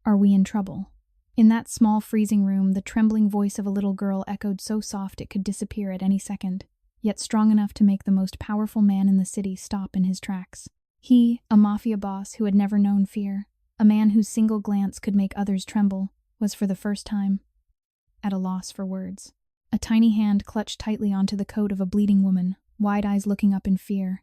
Are we in trouble? In that small freezing room, the trembling voice of a little girl echoed so soft it could disappear at any second, yet strong enough to make the most powerful man in the city stop in his tracks. He, a mafia boss who had never known fear, a man whose single glance could make others tremble, was for the first time at a loss for words. A tiny hand clutched tightly onto the coat of a bleeding woman, wide eyes looking up in fear,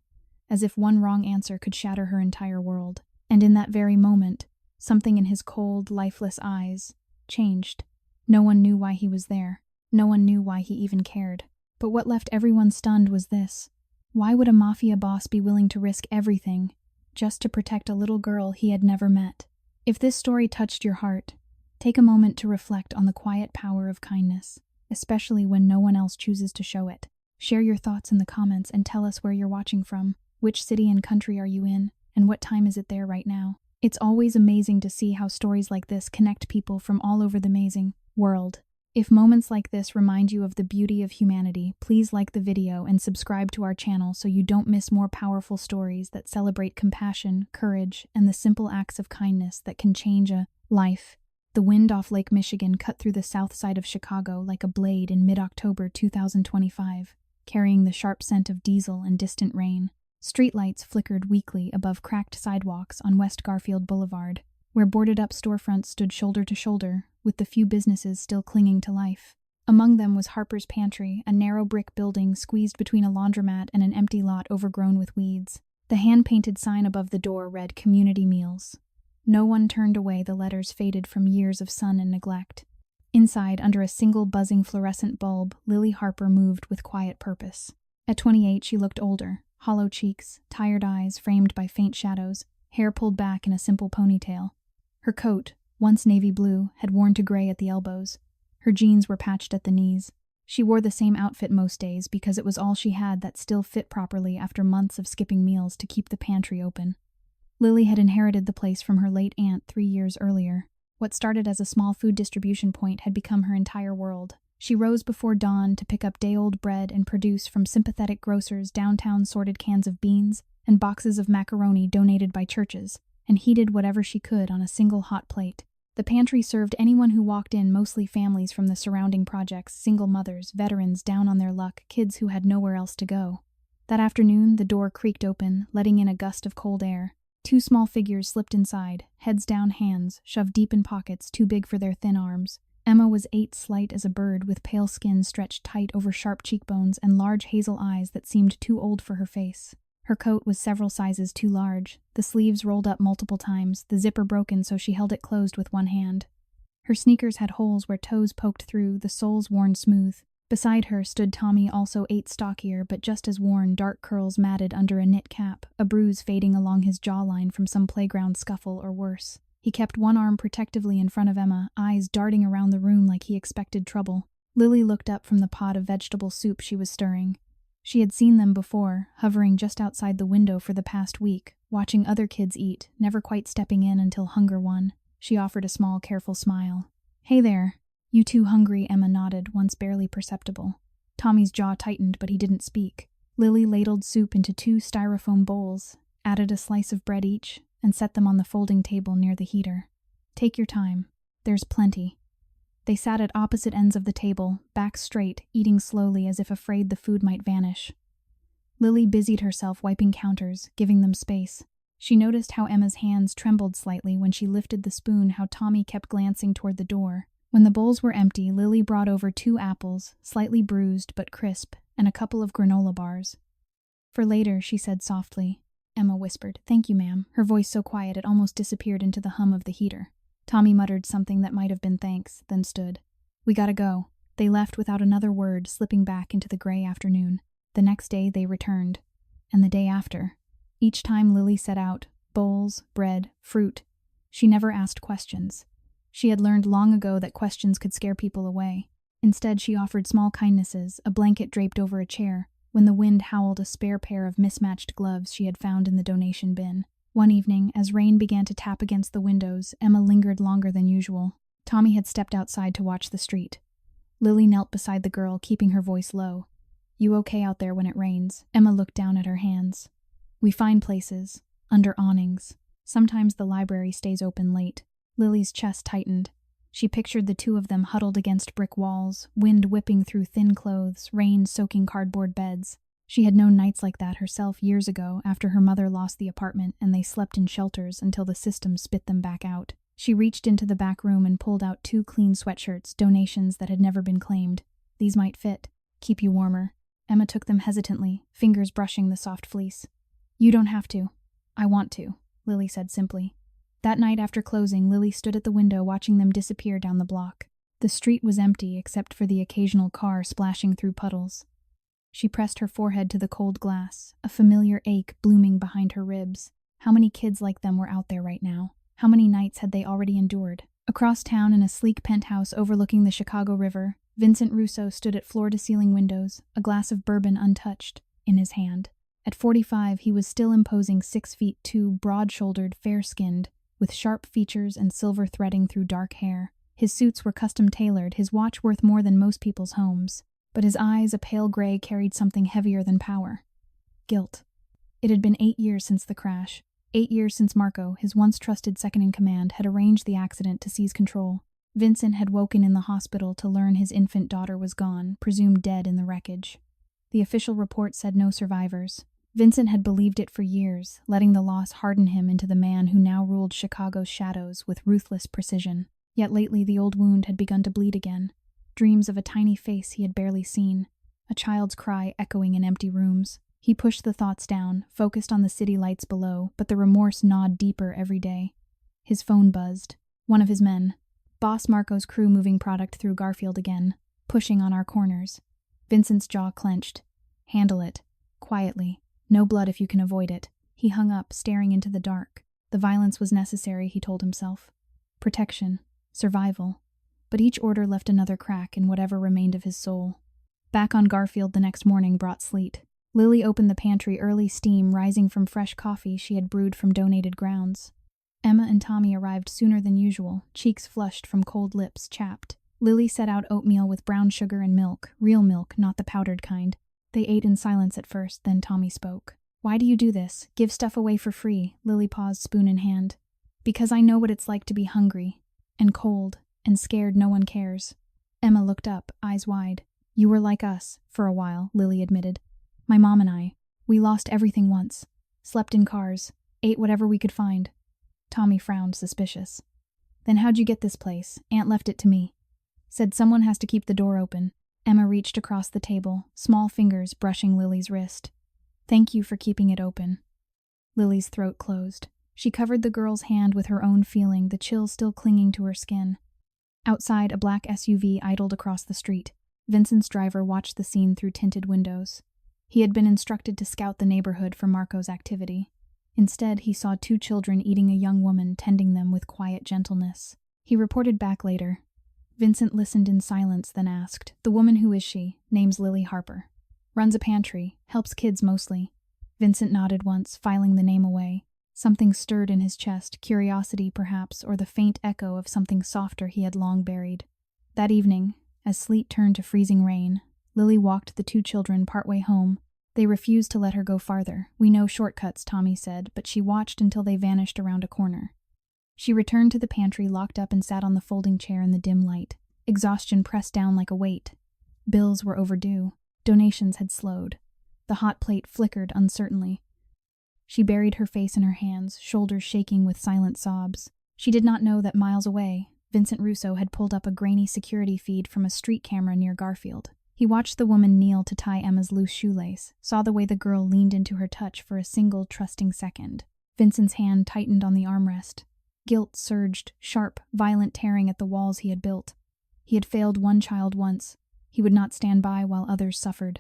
as if one wrong answer could shatter her entire world. And in that very moment, something in his cold, lifeless eyes changed. No one knew why he was there. No one knew why he even cared. But what left everyone stunned was this. Why would a mafia boss be willing to risk everything just to protect a little girl he had never met? If this story touched your heart, take a moment to reflect on the quiet power of kindness, especially when no one else chooses to show it. Share your thoughts in the comments and tell us where you're watching from, which city and country are you in, and what time is it there right now. It's always amazing to see how stories like this connect people from all over the amazing world. If moments like this remind you of the beauty of humanity, please like the video and subscribe to our channel so you don't miss more powerful stories that celebrate compassion, courage, and the simple acts of kindness that can change a life. The wind off Lake Michigan cut through the south side of Chicago like a blade in mid-October 2025, carrying the sharp scent of diesel and distant rain. Streetlights flickered weakly above cracked sidewalks on West Garfield Boulevard, where boarded-up storefronts stood shoulder to shoulder, with the few businesses still clinging to life. Among them was Harper's Pantry, a narrow brick building squeezed between a laundromat and an empty lot overgrown with weeds. The hand-painted sign above the door read "Community Meals." No one turned away, the letters faded from years of sun and neglect. Inside, under a single buzzing fluorescent bulb, Lily Harper moved with quiet purpose. At 28, she looked older. Hollow cheeks, tired eyes framed by faint shadows, hair pulled back in a simple ponytail. Her coat, once navy blue, had worn to gray at the elbows. Her jeans were patched at the knees. She wore the same outfit most days because it was all she had that still fit properly after months of skipping meals to keep the pantry open. Lily had inherited the place from her late aunt 3 years earlier. What started as a small food distribution point had become her entire world. She rose before dawn to pick up day-old bread and produce from sympathetic grocers downtown sorted cans of beans and boxes of macaroni donated by churches, and heated whatever she could on a single hot plate. The pantry served anyone who walked in, mostly families from the surrounding projects, single mothers, veterans down on their luck, kids who had nowhere else to go. That afternoon, the door creaked open, letting in a gust of cold air. 2 small figures slipped inside, heads down, hands shoved deep in pockets too big for their thin arms. Emma was 8, slight as a bird, with pale skin stretched tight over sharp cheekbones and large hazel eyes that seemed too old for her face. Her coat was several sizes too large, the sleeves rolled up multiple times, the zipper broken so she held it closed with one hand. Her sneakers had holes where toes poked through, the soles worn smooth. Beside her stood Tommy, also 8, stockier but just as worn, dark curls matted under a knit cap, a bruise fading along his jawline from some playground scuffle or worse. He kept one arm protectively in front of Emma, eyes darting around the room like he expected trouble. Lily looked up from the pot of vegetable soup she was stirring. She had seen them before, hovering just outside the window for the past week, watching other kids eat, never quite stepping in until hunger won. She offered a small, careful smile. "Hey there. You too hungry?" Emma nodded, once barely perceptible. Tommy's jaw tightened, but he didn't speak. Lily ladled soup into 2 styrofoam bowls, added a slice of bread each, and set them on the folding table near the heater. "Take your time. There's plenty." They sat at opposite ends of the table, backs straight, eating slowly as if afraid the food might vanish. Lily busied herself wiping counters, giving them space. She noticed how Emma's hands trembled slightly when she lifted the spoon, how Tommy kept glancing toward the door. When the bowls were empty, Lily brought over 2 apples, slightly bruised but crisp, and a couple of granola bars. "For later," she said softly. Emma whispered, "Thank you, ma'am," her voice so quiet it almost disappeared into the hum of the heater. Tommy muttered something that might have been thanks, then stood. "We gotta go." They left without another word, slipping back into the gray afternoon. The next day they returned. And the day after. Each time Lily set out, bowls, bread, fruit. She never asked questions. She had learned long ago that questions could scare people away. Instead, she offered small kindnesses, a blanket draped over a chair, when the wind howled, a spare pair of mismatched gloves she had found in the donation bin. One evening, as rain began to tap against the windows, Emma lingered longer than usual. Tommy had stepped outside to watch the street. Lily knelt beside the girl, keeping her voice low. "You okay out there when it rains?" Emma looked down at her hands. "We find places. Under awnings. Sometimes the library stays open late." Lily's chest tightened. She pictured the two of them huddled against brick walls, wind whipping through thin clothes, rain soaking cardboard beds. She had known nights like that herself years ago after her mother lost the apartment and they slept in shelters until the system spit them back out. She reached into the back room and pulled out 2 clean sweatshirts, donations that had never been claimed. These might fit. Keep you warmer. Emma took them hesitantly, fingers brushing the soft fleece. You don't have to. I want to, Lily said simply. That night after closing, Lily stood at the window watching them disappear down the block. The street was empty except for the occasional car splashing through puddles. She pressed her forehead to the cold glass, a familiar ache blooming behind her ribs. How many kids like them were out there right now? How many nights had they already endured? Across town in a sleek penthouse overlooking the Chicago River, Vincent Russo stood at floor-to-ceiling windows, a glass of bourbon untouched, in his hand. At 45, he was still imposing 6'2", broad-shouldered, fair-skinned, with sharp features and silver threading through dark hair. His suits were custom-tailored, his watch worth more than most people's homes. But his eyes, a pale gray, carried something heavier than power. Guilt. It had been 8 years since the crash. 8 years since Marco, his once trusted second-in-command, had arranged the accident to seize control. Vincent had woken in the hospital to learn his infant daughter was gone, presumed dead in the wreckage. The official report said no survivors. Vincent had believed it for years, letting the loss harden him into the man who now ruled Chicago's shadows with ruthless precision. Yet lately the old wound had begun to bleed again. Dreams of a tiny face he had barely seen, a child's cry echoing in empty rooms. He pushed the thoughts down, focused on the city lights below, but the remorse gnawed deeper every day. His phone buzzed. One of his men. Boss Marco's crew moving product through Garfield again, pushing on our corners. Vincent's jaw clenched. Handle it. Quietly. No blood if you can avoid it. He hung up, staring into the dark. The violence was necessary, he told himself. Protection. Survival. But each order left another crack in whatever remained of his soul. Back on Garfield the next morning brought sleet. Lily opened the pantry, early steam rising from fresh coffee she had brewed from donated grounds. Emma and Tommy arrived sooner than usual, cheeks flushed from cold lips chapped. Lily set out oatmeal with brown sugar and milk, real milk, not the powdered kind. They ate in silence at first, then Tommy spoke. Why do you do this? Give stuff away for free, Lily paused, spoon in hand. Because I know what it's like to be hungry, and cold, and scared no one cares. Emma looked up, eyes wide. You were like us, for a while, Lily admitted. My mom and I. We lost everything once. Slept in cars. Ate whatever we could find. Tommy frowned, suspicious. Then how'd you get this place? Aunt left it to me. Said someone has to keep the door open. Emma reached across the table, small fingers brushing Lily's wrist. Thank you for keeping it open. Lily's throat closed. She covered the girl's hand with her own, feeling the chill still clinging to her skin. Outside, a black SUV idled across the street. Vincent's driver watched the scene through tinted windows. He had been instructed to scout the neighborhood for Marco's activity. Instead, he saw 2 children eating a young woman, tending them with quiet gentleness. He reported back later. Vincent listened in silence, then asked, The woman, who is she? Name's Lily Harper. Runs a pantry, helps kids mostly. Vincent nodded once, filing the name away. Something stirred in his chest, curiosity perhaps, or the faint echo of something softer he had long buried. That evening, as sleet turned to freezing rain, Lily walked the 2 children partway home. They refused to let her go farther. We know shortcuts, Tommy said, but she watched until they vanished around a corner. She returned to the pantry, locked up, and sat on the folding chair in the dim light. Exhaustion pressed down like a weight. Bills were overdue. Donations had slowed. The hot plate flickered uncertainly. She buried her face in her hands, shoulders shaking with silent sobs. She did not know that miles away, Vincent Russo had pulled up a grainy security feed from a street camera near Garfield. He watched the woman kneel to tie Emma's loose shoelace, saw the way the girl leaned into her touch for a single, trusting second. Vincent's hand tightened on the armrest. Guilt surged, sharp, violent, tearing at the walls he had built. He had failed one child once. He would not stand by while others suffered.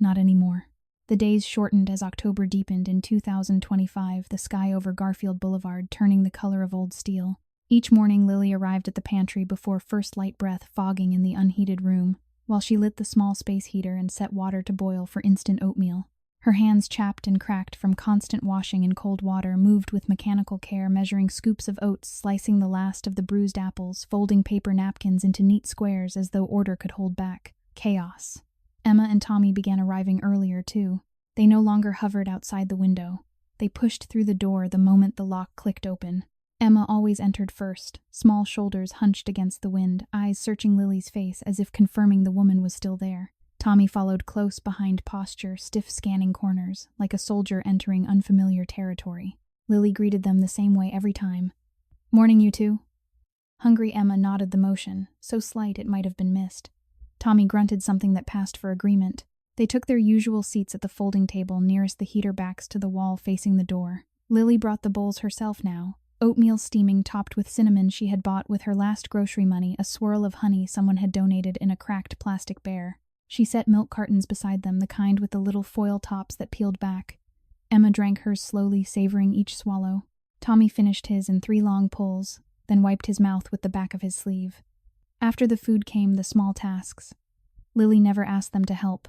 Not anymore. The days shortened as October deepened. In 2025, the sky over Garfield Boulevard turning the color of old steel. Each morning, Lily arrived at the pantry before first light breath fogging in the unheated room, while she lit the small space heater and set water to boil for instant oatmeal. Her hands, chapped and cracked from constant washing in cold water, moved with mechanical care, measuring scoops of oats, slicing the last of the bruised apples, folding paper napkins into neat squares as though order could hold back. Chaos. Emma and Tommy began arriving earlier, too. They no longer hovered outside the window. They pushed through the door the moment the lock clicked open. Emma always entered first, small shoulders hunched against the wind, eyes searching Lily's face as if confirming the woman was still there. Tommy followed close behind, posture stiff, scanning corners, like a soldier entering unfamiliar territory. Lily greeted them the same way every time. "Morning, you two." Hungry Emma nodded the motion, so slight it might have been missed. Tommy grunted something that passed for agreement. They took their usual seats at the folding table nearest the heater backs to the wall facing the door. Lily brought the bowls herself now, oatmeal steaming topped with cinnamon she had bought with her last grocery money, a swirl of honey someone had donated in a cracked plastic bear. She set milk cartons beside them, the kind with the little foil tops that peeled back. Emma drank hers slowly, savoring each swallow. Tommy finished his in 3 long pulls, then wiped his mouth with the back of his sleeve. After the food came the small tasks. Lily never asked them to help.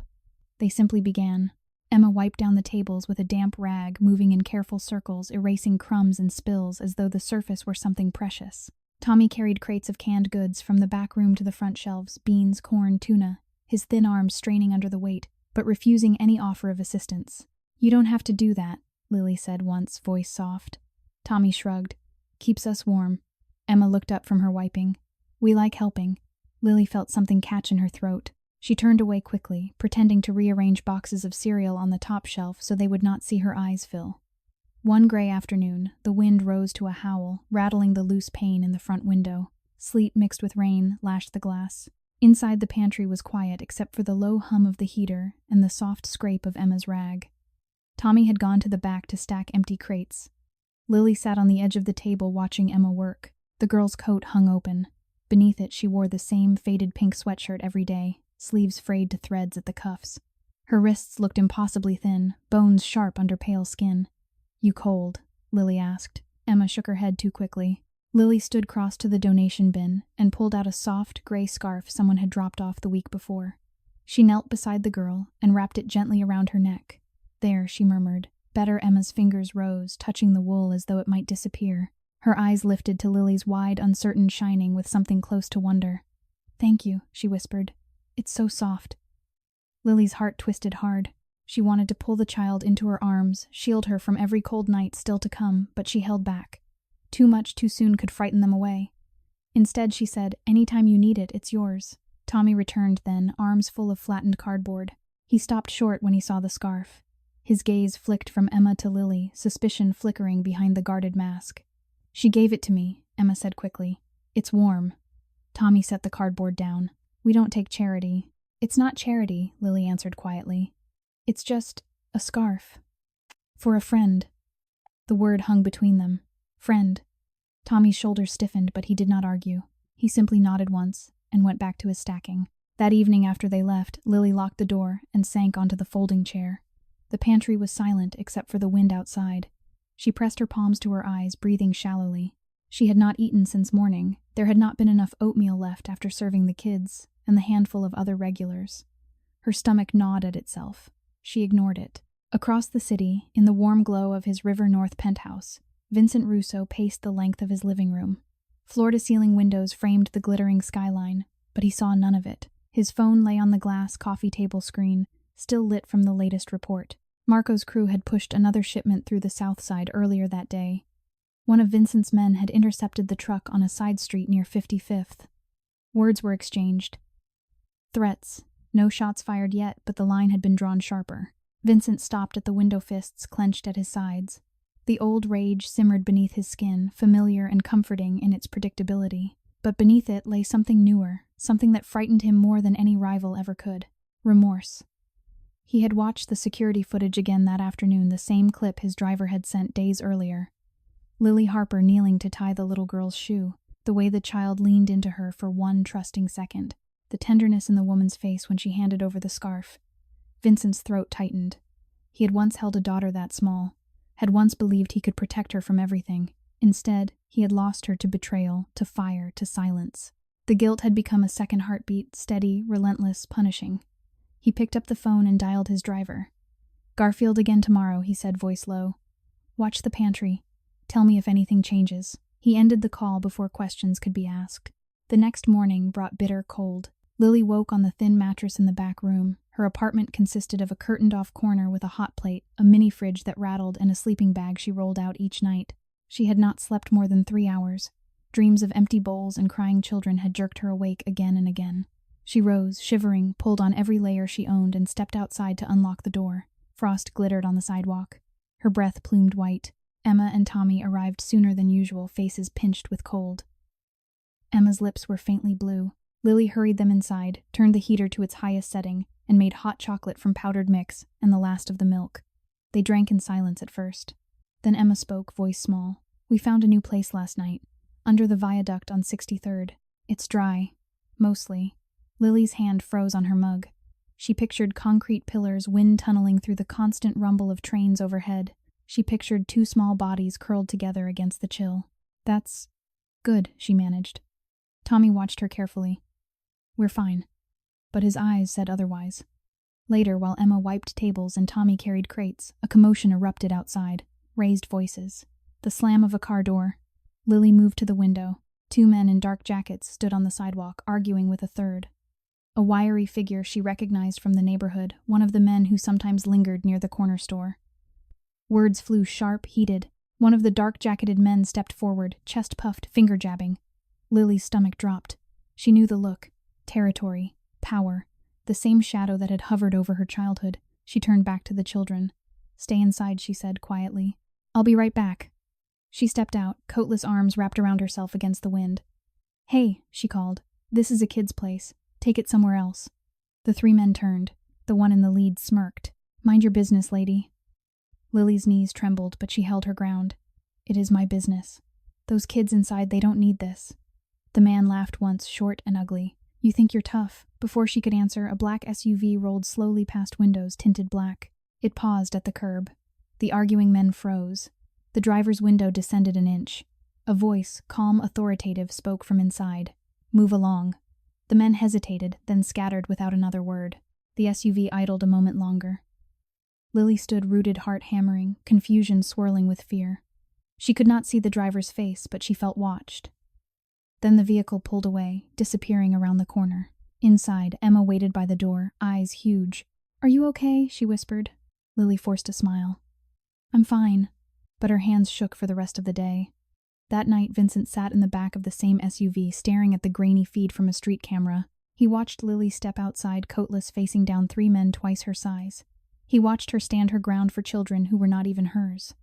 They simply began. Emma wiped down the tables with a damp rag, moving in careful circles, erasing crumbs and spills as though the surface were something precious. Tommy carried crates of canned goods from the back room to the front shelves, beans, corn, tuna, his thin arms straining under the weight, but refusing any offer of assistance. "You don't have to do that," Lily said once, voice soft. Tommy shrugged. "Keeps us warm." Emma looked up from her wiping. "We like helping." Lily felt something catch in her throat. She turned away quickly, pretending to rearrange boxes of cereal on the top shelf so they would not see her eyes fill. One gray afternoon, the wind rose to a howl, rattling the loose pane in the front window. Sleet mixed with rain lashed the glass. Inside the pantry was quiet except for the low hum of the heater and the soft scrape of Emma's rag. Tommy had gone to the back to stack empty crates. Lily sat on the edge of the table watching Emma work. The girl's coat hung open. Beneath it she wore the same faded pink sweatshirt every day, sleeves frayed to threads at the cuffs. Her wrists looked impossibly thin, bones sharp under pale skin. "You cold?" Lily asked. Emma shook her head too quickly. Lily stood cross to the donation bin and pulled out a soft, gray scarf someone had dropped off the week before. She knelt beside the girl and wrapped it gently around her neck. "There," she murmured. Better. Emma's fingers rose, touching the wool as though it might disappear. Her eyes lifted to Lily's wide, uncertain shining with something close to wonder. "Thank you," she whispered. "It's so soft." Lily's heart twisted hard. She wanted to pull the child into her arms, shield her from every cold night still to come, but she held back. Too much too soon could frighten them away. Instead, she said, "Anytime you need it, it's yours." Tommy returned then, arms full of flattened cardboard. He stopped short when he saw the scarf. His gaze flicked from Emma to Lily, suspicion flickering behind the guarded mask. "She gave it to me," Emma said quickly. "It's warm." Tommy set the cardboard down. "We don't take charity." "It's not charity," Lily answered quietly. "It's just a scarf. For a friend." The word hung between them. Friend. Tommy's shoulders stiffened, but he did not argue. He simply nodded once and went back to his stacking. That evening after they left, Lily locked the door and sank onto the folding chair. The pantry was silent except for the wind outside. She pressed her palms to her eyes, breathing shallowly. She had not eaten since morning. There had not been enough oatmeal left after serving the kids and the handful of other regulars. Her stomach gnawed at itself. She ignored it. Across the city, in the warm glow of his River North penthouse, Vincent Russo paced the length of his living room. Floor-to-ceiling windows framed the glittering skyline, but he saw none of it. His phone lay on the glass coffee table screen, still lit from the latest report. Marco's crew had pushed another shipment through the south side earlier that day. One of Vincent's men had intercepted the truck on a side street near 55th. Words were exchanged. Threats. No shots fired yet, but the line had been drawn sharper. Vincent stopped at the window, fists clenched at his sides. The old rage simmered beneath his skin, familiar and comforting in its predictability. But beneath it lay something newer, something that frightened him more than any rival ever could. Remorse. He had watched the security footage again that afternoon, the same clip his driver had sent days earlier. Lily Harper kneeling to tie the little girl's shoe, the way the child leaned into her for one trusting second, the tenderness in the woman's face when she handed over the scarf. Vincent's throat tightened. He had once held a daughter that small, had once believed he could protect her from everything. Instead, he had lost her to betrayal, to fire, to silence. The guilt had become a second heartbeat, steady, relentless, punishing. He picked up the phone and dialed his driver. "Garfield again tomorrow," he said, voice low. "Watch the pantry. Tell me if anything changes." He ended the call before questions could be asked. The next morning brought bitter cold. Lily woke on the thin mattress in the back room. Her apartment consisted of a curtained-off corner with a hot plate, a mini fridge that rattled, and a sleeping bag she rolled out each night. She had not slept more than 3 hours. Dreams of empty bowls and crying children had jerked her awake again and again. She rose, shivering, pulled on every layer she owned, and stepped outside to unlock the door. Frost glittered on the sidewalk. Her breath plumed white. Emma and Tommy arrived sooner than usual, faces pinched with cold. Emma's lips were faintly blue. Lily hurried them inside, turned the heater to its highest setting, and made hot chocolate from powdered mix and the last of the milk. They drank in silence at first. Then Emma spoke, voice small. "We found a new place last night, under the viaduct on 63rd. It's dry. Mostly." Lily's hand froze on her mug. She pictured concrete pillars, wind tunneling through the constant rumble of trains overhead. She pictured 2 small bodies curled together against the chill. "That's good," she managed. Tommy watched her carefully. "We're fine." But his eyes said otherwise. Later, while Emma wiped tables and Tommy carried crates, a commotion erupted outside. Raised voices. The slam of a car door. Lily moved to the window. 2 men in dark jackets stood on the sidewalk, arguing with a third. A wiry figure she recognized from the neighborhood, one of the men who sometimes lingered near the corner store. Words flew sharp, heated. One of the dark-jacketed men stepped forward, chest puffed, finger jabbing. Lily's stomach dropped. She knew the look. Territory. Power. The same shadow that had hovered over her childhood. She turned back to the children. "Stay inside," she said quietly. "I'll be right back." She stepped out, coatless arms wrapped around herself against the wind. "Hey," she called. "This is a kid's place. Take it somewhere else." The 3 men turned. The one in the lead smirked. "Mind your business, lady." Lily's knees trembled, but she held her ground. "It is my business. Those kids inside, they don't need this." The man laughed once, short and ugly. "You think you're tough." Before she could answer, a black SUV rolled slowly past windows tinted black. It paused at the curb. The arguing men froze. The driver's window descended an inch. A voice, calm, authoritative, spoke from inside. "Move along." The men hesitated, then scattered without another word. The SUV idled a moment longer. Lily stood rooted, heart hammering, confusion swirling with fear. She could not see the driver's face, but she felt watched. Then the vehicle pulled away, disappearing around the corner. Inside, Emma waited by the door, eyes huge. "Are you okay?" she whispered. Lily forced a smile. "I'm fine." But her hands shook for the rest of the day. That night, Vincent sat in the back of the same SUV, staring at the grainy feed from a street camera. He watched Lily step outside, coatless, facing down 3 men twice her size. He watched her stand her ground for children who were not even hers.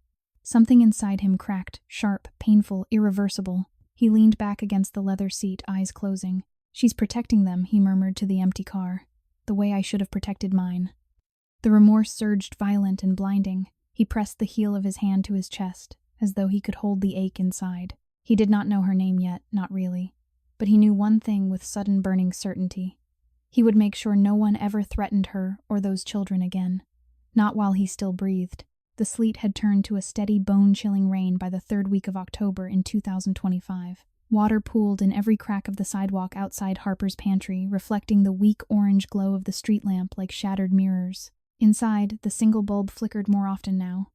Something inside him cracked, sharp, painful, irreversible. He leaned back against the leather seat, eyes closing. "She's protecting them," he murmured to the empty car. "The way I should have protected mine." The remorse surged, violent and blinding. He pressed the heel of his hand to his chest, as though he could hold the ache inside. He did not know her name yet, not really. But he knew one thing with sudden burning certainty. He would make sure no one ever threatened her or those children again. Not while he still breathed. The sleet had turned to a steady, bone-chilling rain by the 3rd week of October in 2025. Water pooled in every crack of the sidewalk outside Harper's pantry, reflecting the weak orange glow of the street lamp like shattered mirrors. Inside, the single bulb flickered more often now.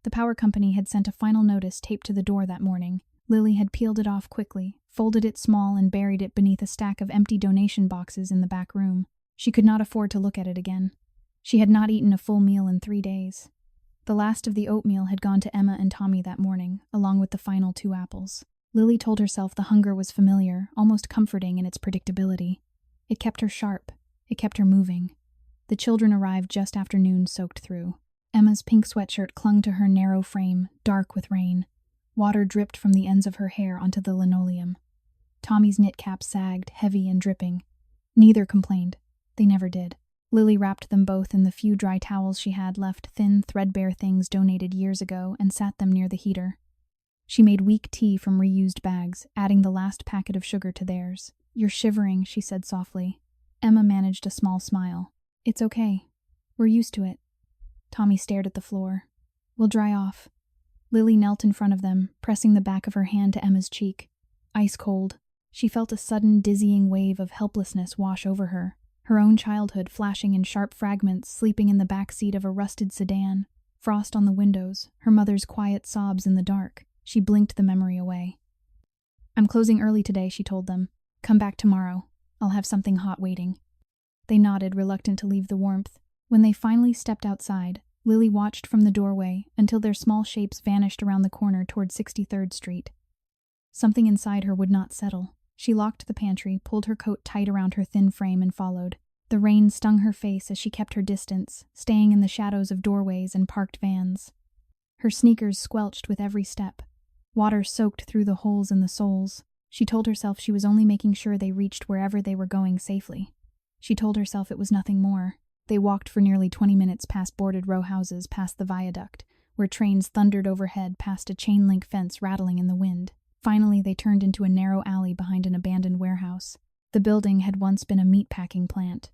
The power company had sent a final notice taped to the door that morning. Lily had peeled it off quickly, folded it small, and buried it beneath a stack of empty donation boxes in the back room. She could not afford to look at it again. She had not eaten a full meal in 3 days. The last of the oatmeal had gone to Emma and Tommy that morning, along with the final 2 apples. Lily told herself the hunger was familiar, almost comforting in its predictability. It kept her sharp. It kept her moving. The children arrived just after noon, soaked through. Emma's pink sweatshirt clung to her narrow frame, dark with rain. Water dripped from the ends of her hair onto the linoleum. Tommy's knit cap sagged, heavy and dripping. Neither complained. They never did. Lily wrapped them both in the few dry towels she had left, thin, threadbare things donated years ago, and sat them near the heater. She made weak tea from reused bags, adding the last packet of sugar to theirs. "You're shivering," she said softly. Emma managed a small smile. "It's okay. We're used to it." Tommy stared at the floor. "We'll dry off." Lily knelt in front of them, pressing the back of her hand to Emma's cheek. Ice cold. She felt a sudden, dizzying wave of helplessness wash over her. Her own childhood flashing in sharp fragments, sleeping in the back seat of a rusted sedan. Frost on the windows, her mother's quiet sobs in the dark. She blinked the memory away. "I'm closing early today," she told them. "Come back tomorrow. I'll have something hot waiting." They nodded, reluctant to leave the warmth. When they finally stepped outside, Lily watched from the doorway until their small shapes vanished around the corner toward 63rd Street. Something inside her would not settle. She locked the pantry, pulled her coat tight around her thin frame, and followed. The rain stung her face as she kept her distance, staying in the shadows of doorways and parked vans. Her sneakers squelched with every step. Water soaked through the holes in the soles. She told herself she was only making sure they reached wherever they were going safely. She told herself it was nothing more. They walked for nearly 20 minutes past boarded row houses, past the viaduct, where trains thundered overhead, past a chain-link fence rattling in the wind. Finally, they turned into a narrow alley behind an abandoned warehouse. The building had once been a meatpacking plant.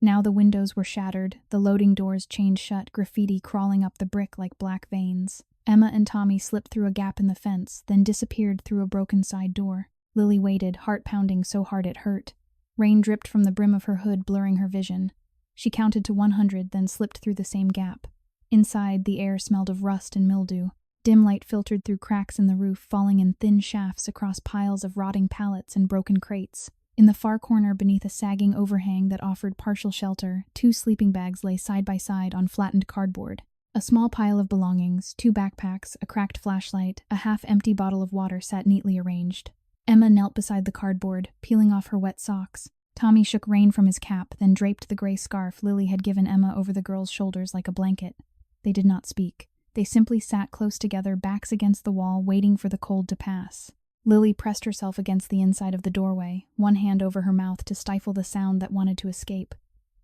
Now the windows were shattered, the loading doors chained shut, graffiti crawling up the brick like black veins. Emma and Tommy slipped through a gap in the fence, then disappeared through a broken side door. Lily waited, heart pounding so hard it hurt. Rain dripped from the brim of her hood, blurring her vision. She counted to 100, then slipped through the same gap. Inside, the air smelled of rust and mildew. Dim light filtered through cracks in the roof, falling in thin shafts across piles of rotting pallets and broken crates. In the far corner, beneath a sagging overhang that offered partial shelter, 2 sleeping bags lay side by side on flattened cardboard. A small pile of belongings, 2 backpacks, a cracked flashlight, a half-empty bottle of water sat neatly arranged. Emma knelt beside the cardboard, peeling off her wet socks. Tommy shook rain from his cap, then draped the gray scarf Lily had given Emma over the girl's shoulders like a blanket. They did not speak. They simply sat close together, backs against the wall, waiting for the cold to pass. Lily pressed herself against the inside of the doorway, one hand over her mouth to stifle the sound that wanted to escape.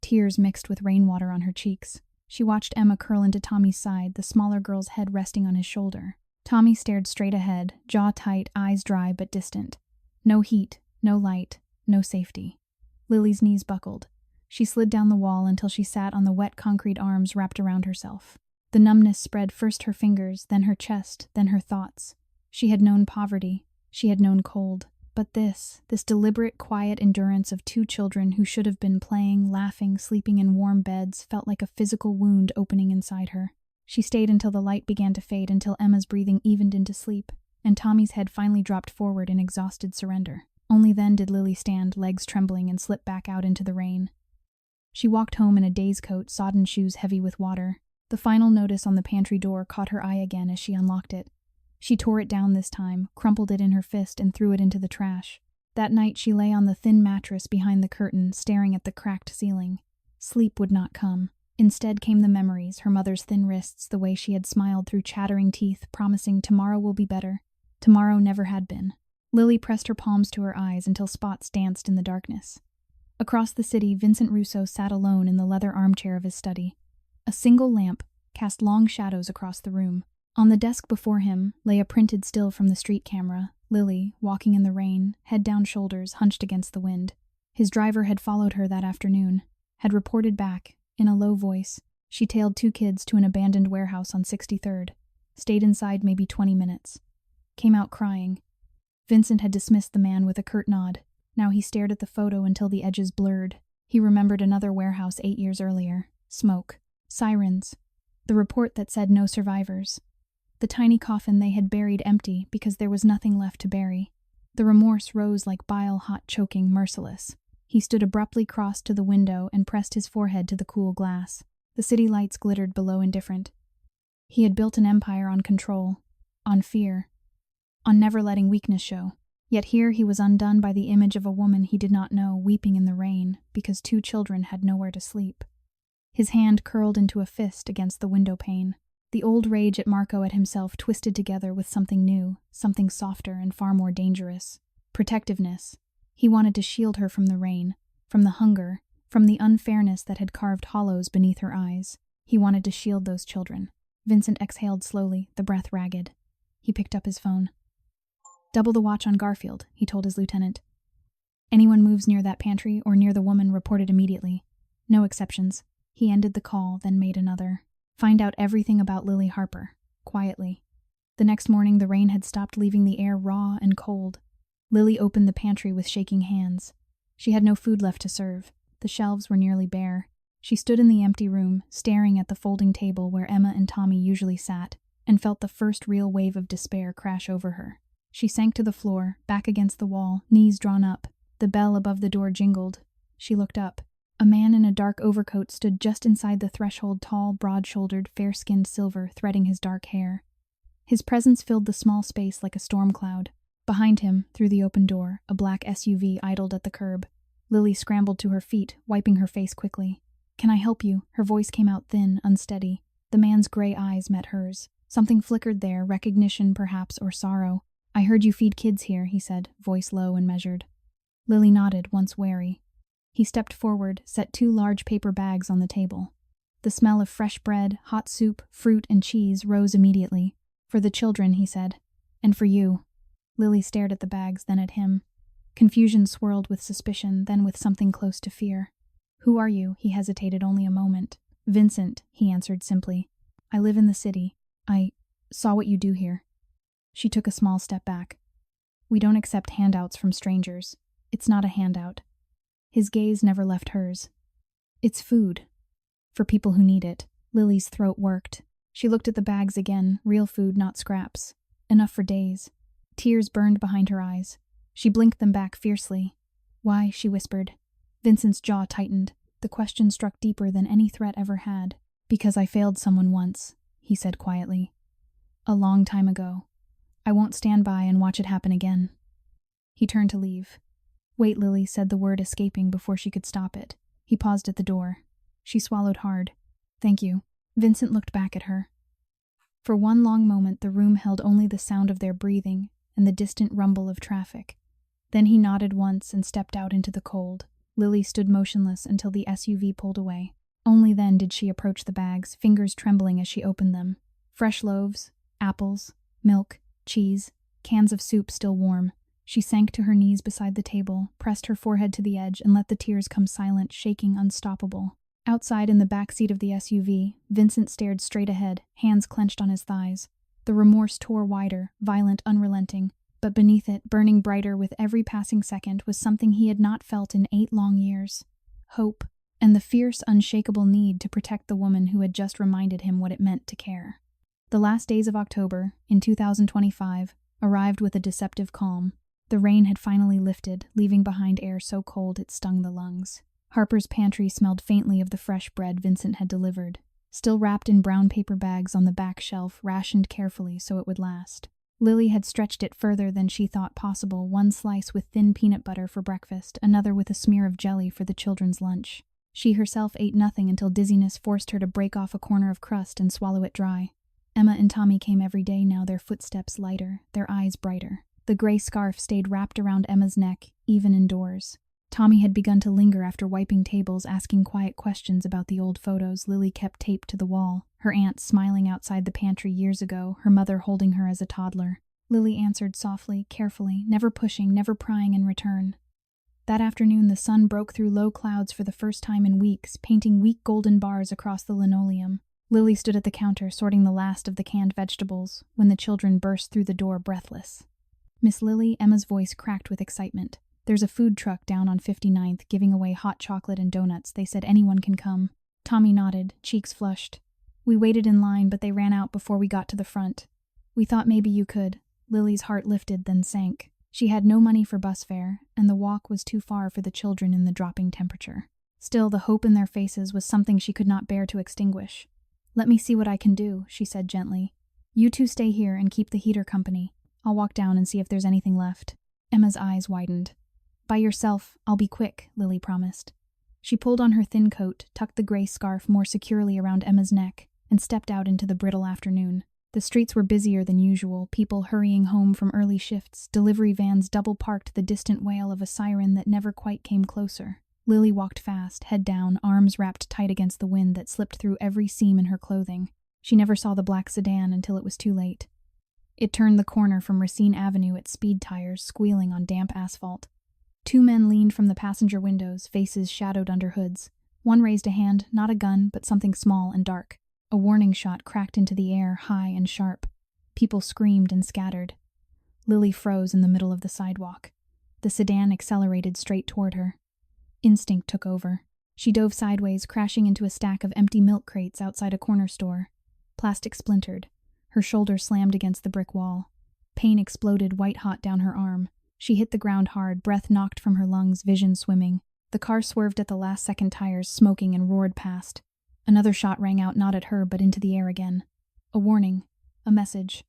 Tears mixed with rainwater on her cheeks. She watched Emma curl into Tommy's side, the smaller girl's head resting on his shoulder. Tommy stared straight ahead, jaw tight, eyes dry but distant. No heat, no light, no safety. Lily's knees buckled. She slid down the wall until she sat on the wet concrete arms wrapped around herself. The numbness spread first her fingers, then her chest, then her thoughts. She had known poverty. She had known cold. But this deliberate, quiet endurance of 2 children who should have been playing, laughing, sleeping in warm beds, felt like a physical wound opening inside her. She stayed until the light began to fade, until Emma's breathing evened into sleep, and Tommy's head finally dropped forward in exhausted surrender. Only then did Lily stand, legs trembling, and slip back out into the rain. She walked home in a day's coat, sodden shoes heavy with water. The final notice on the pantry door caught her eye again as she unlocked it. She tore it down this time, crumpled it in her fist, and threw it into the trash. That night she lay on the thin mattress behind the curtain, staring at the cracked ceiling. Sleep would not come. Instead came the memories, her mother's thin wrists, the way she had smiled through chattering teeth, promising tomorrow will be better. Tomorrow never had been. Lily pressed her palms to her eyes until spots danced in the darkness. Across the city, Vincent Russo sat alone in the leather armchair of his study. A single lamp cast long shadows across the room. On the desk before him lay a printed still from the street camera, Lily, walking in the rain, head down shoulders, hunched against the wind. His driver had followed her that afternoon, had reported back, in a low voice. She tailed 2 kids to an abandoned warehouse on 63rd, stayed inside maybe 20 minutes. Came out crying. Vincent had dismissed the man with a curt nod. Now he stared at the photo until the edges blurred. He remembered another warehouse 8 years earlier. Smoke. Sirens. The report that said no survivors. The tiny coffin they had buried empty because there was nothing left to bury. The remorse rose like bile, hot, choking, merciless. He stood abruptly crossed to the window and pressed his forehead to the cool glass. The city lights glittered below, indifferent. He had built an empire on control, on fear, on never letting weakness show. Yet here he was undone by the image of a woman he did not know, weeping in the rain because 2 children had nowhere to sleep. His hand curled into a fist against the window pane. The old rage at Marco, at himself, twisted together with something new, something softer and far more dangerous. Protectiveness. He wanted to shield her from the rain, from the hunger, from the unfairness that had carved hollows beneath her eyes. He wanted to shield those children. Vincent exhaled slowly, the breath ragged. He picked up his phone. "Double the watch on Garfield," he told his lieutenant. "Anyone moves near that pantry or near the woman, report it immediately. No exceptions." He ended the call, then made another. "Find out everything about Lily Harper, quietly." The next morning the rain had stopped, leaving the air raw and cold. Lily opened the pantry with shaking hands. She had no food left to serve. The shelves were nearly bare. She stood in the empty room, staring at the folding table where Emma and Tommy usually sat, and felt the first real wave of despair crash over her. She sank to the floor, back against the wall, knees drawn up. The bell above the door jingled. She looked up. A man in a dark overcoat stood just inside the threshold, tall, broad-shouldered, fair-skinned silver, threading his dark hair. His presence filled the small space like a storm cloud. Behind him, through the open door, a black SUV idled at the curb. Lily scrambled to her feet, wiping her face quickly. "Can I help you?" Her voice came out thin, unsteady. The man's gray eyes met hers. Something flickered there, recognition perhaps, or sorrow. "I heard you feed kids here," he said, voice low and measured. Lily nodded, once wary. He stepped forward, set 2 large paper bags on the table. The smell of fresh bread, hot soup, fruit, and cheese rose immediately. "For the children," he said. "And for you." Lily stared at the bags, then at him. Confusion swirled with suspicion, then with something close to fear. "Who are you?" He hesitated only a moment. "Vincent," he answered simply. "I live in the city. I saw what you do here." She took a small step back. "We don't accept handouts from strangers. It's not a handout." His gaze never left hers. "It's food. For people who need it." Lily's throat worked. She looked at the bags again, real food, not scraps. Enough for days. Tears burned behind her eyes. She blinked them back fiercely. "Why?" she whispered. Vincent's jaw tightened. The question struck deeper than any threat ever had. "Because I failed someone once," he said quietly. "A long time ago. I won't stand by and watch it happen again." He turned to leave. "Wait," Lily said, the word escaping before she could stop it. He paused at the door. She swallowed hard. "Thank you." Vincent looked back at her. For one long moment the room held only the sound of their breathing and the distant rumble of traffic. Then he nodded once and stepped out into the cold. Lily stood motionless until the SUV pulled away. Only then did she approach the bags, fingers trembling as she opened them. Fresh loaves, apples, milk, cheese, cans of soup still warm. She sank to her knees beside the table, pressed her forehead to the edge, and let the tears come silent, shaking, unstoppable. Outside in the back seat of the SUV, Vincent stared straight ahead, hands clenched on his thighs. The remorse tore wider, violent, unrelenting. But beneath it, burning brighter with every passing second, was something he had not felt in 8 long years. Hope, and the fierce, unshakable need to protect the woman who had just reminded him what it meant to care. The last days of October, in 2025, arrived with a deceptive calm. The rain had finally lifted, leaving behind air so cold it stung the lungs. Harper's pantry smelled faintly of the fresh bread Vincent had delivered, still wrapped in brown paper bags on the back shelf, rationed carefully so it would last. Lily had stretched it further than she thought possible, 1 slice with thin peanut butter for breakfast, another with a smear of jelly for the children's lunch. She herself ate nothing until dizziness forced her to break off a corner of crust and swallow it dry. Emma and Tommy came every day now, their footsteps lighter, their eyes brighter. The gray scarf stayed wrapped around Emma's neck, even indoors. Tommy had begun to linger after wiping tables, asking quiet questions about the old photos Lily kept taped to the wall. Her aunt smiling outside the pantry years ago, her mother holding her as a toddler. Lily answered softly, carefully, never pushing, never prying in return. That afternoon the sun broke through low clouds for the first time in weeks, painting weak golden bars across the linoleum. Lily stood at the counter, sorting the last of the canned vegetables, when the children burst through the door breathless. "Miss Lily," Emma's voice cracked with excitement. "There's a food truck down on 59th giving away hot chocolate and donuts. They said anyone can come." Tommy nodded, cheeks flushed. "We waited in line, but they ran out before we got to the front. We thought maybe you could." Lily's heart lifted, then sank. She had no money for bus fare, and the walk was too far for the children in the dropping temperature. Still, the hope in their faces was something she could not bear to extinguish. "Let me see what I can do," she said gently. "You two stay here and keep the heater company. I'll walk down and see if there's anything left." Emma's eyes widened. "By yourself, I'll be quick," Lily promised. She pulled on her thin coat, tucked the gray scarf more securely around Emma's neck, and stepped out into the brittle afternoon. The streets were busier than usual, people hurrying home from early shifts, delivery vans double-parked, the distant wail of a siren that never quite came closer. Lily walked fast, head down, arms wrapped tight against the wind that slipped through every seam in her clothing. She never saw the black sedan until it was too late. It turned the corner from Racine Avenue, its speed tires squealing on damp asphalt. 2 men leaned from the passenger windows, faces shadowed under hoods. One raised a hand, not a gun, but something small and dark. A warning shot cracked into the air, high and sharp. People screamed and scattered. Lily froze in the middle of the sidewalk. The sedan accelerated straight toward her. Instinct took over. She dove sideways, crashing into a stack of empty milk crates outside a corner store. Plastic splintered. Her shoulder slammed against the brick wall. Pain exploded white-hot down her arm. She hit the ground hard, breath knocked from her lungs, vision swimming. The car swerved at the last second, tires smoking, and roared past. Another shot rang out, not at her, but into the air again. A warning. A message.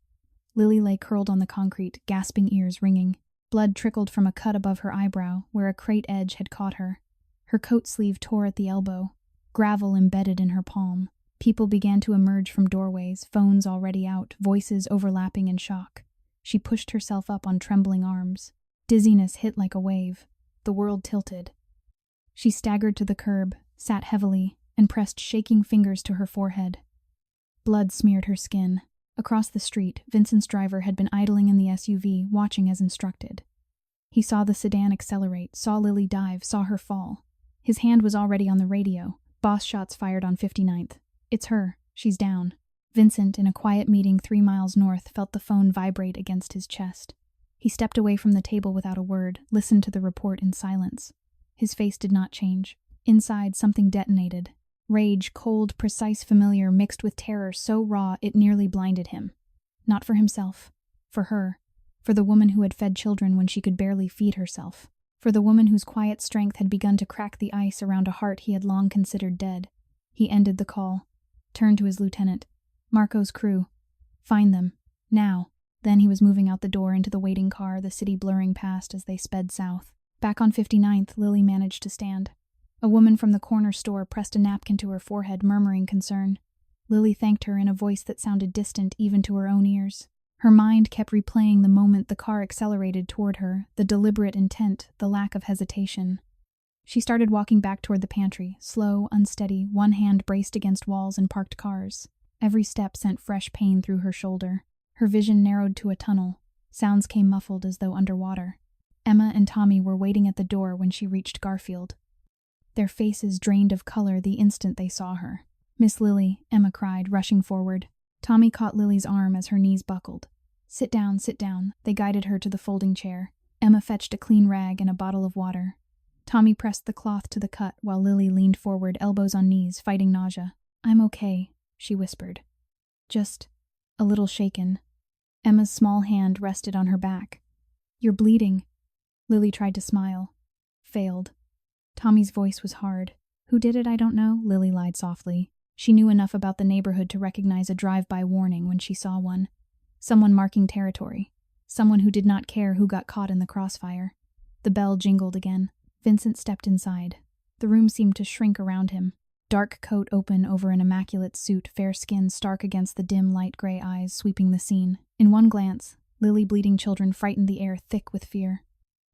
Lily lay curled on the concrete, gasping, ears ringing. Blood trickled from a cut above her eyebrow, where a crate edge had caught her. Her coat sleeve tore at the elbow. Gravel embedded in her palm. People began to emerge from doorways, phones already out, voices overlapping in shock. She pushed herself up on trembling arms. Dizziness hit like a wave. The world tilted. She staggered to the curb, sat heavily, and pressed shaking fingers to her forehead. Blood smeared her skin. Across the street, Vincent's driver had been idling in the SUV, watching as instructed. He saw the sedan accelerate, saw Lily dive, saw her fall. His hand was already on the radio. Boss shots fired on 59th. It's her. She's down. Vincent, in a quiet meeting 3 miles north, felt the phone vibrate against his chest. He stepped away from the table without a word, listened to the report in silence. His face did not change. Inside, something detonated. Rage, cold, precise, familiar, mixed with terror so raw it nearly blinded him. Not for himself. For her. For the woman who had fed children when she could barely feed herself. For the woman whose quiet strength had begun to crack the ice around a heart he had long considered dead. He ended the call. Turned to his lieutenant. Marco's crew. Find them. Now. Then he was moving out the door into the waiting car, the city blurring past as they sped south. Back on 59th, Lily managed to stand. A woman from the corner store pressed a napkin to her forehead, murmuring concern. Lily thanked her in a voice that sounded distant even to her own ears. Her mind kept replaying the moment the car accelerated toward her, the deliberate intent, the lack of hesitation. She started walking back toward the pantry, slow, unsteady, one hand braced against walls and parked cars. Every step sent fresh pain through her shoulder. Her vision narrowed to a tunnel. Sounds came muffled as though underwater. Emma and Tommy were waiting at the door when she reached Garfield. Their faces drained of color the instant they saw her. "Miss Lily," Emma cried, rushing forward. Tommy caught Lily's arm as her knees buckled. Sit down, sit down." They guided her to the folding chair. Emma fetched a clean rag and a bottle of water. Tommy pressed the cloth to the cut while Lily leaned forward, elbows on knees, fighting nausea. "I'm okay," she whispered. "Just a little shaken." Emma's small hand rested on her back. "You're bleeding." Lily tried to smile. Failed. Tommy's voice was hard. "Who did it, I don't know," Lily lied softly. She knew enough about the neighborhood to recognize a drive-by warning when she saw one. Someone marking territory. Someone who did not care who got caught in the crossfire. The bell jingled again. Vincent stepped inside. The room seemed to shrink around him. Dark coat open over an immaculate suit, fair skin stark against the dim light gray eyes sweeping the scene. In one glance, Lily bleeding children frightened the air thick with fear.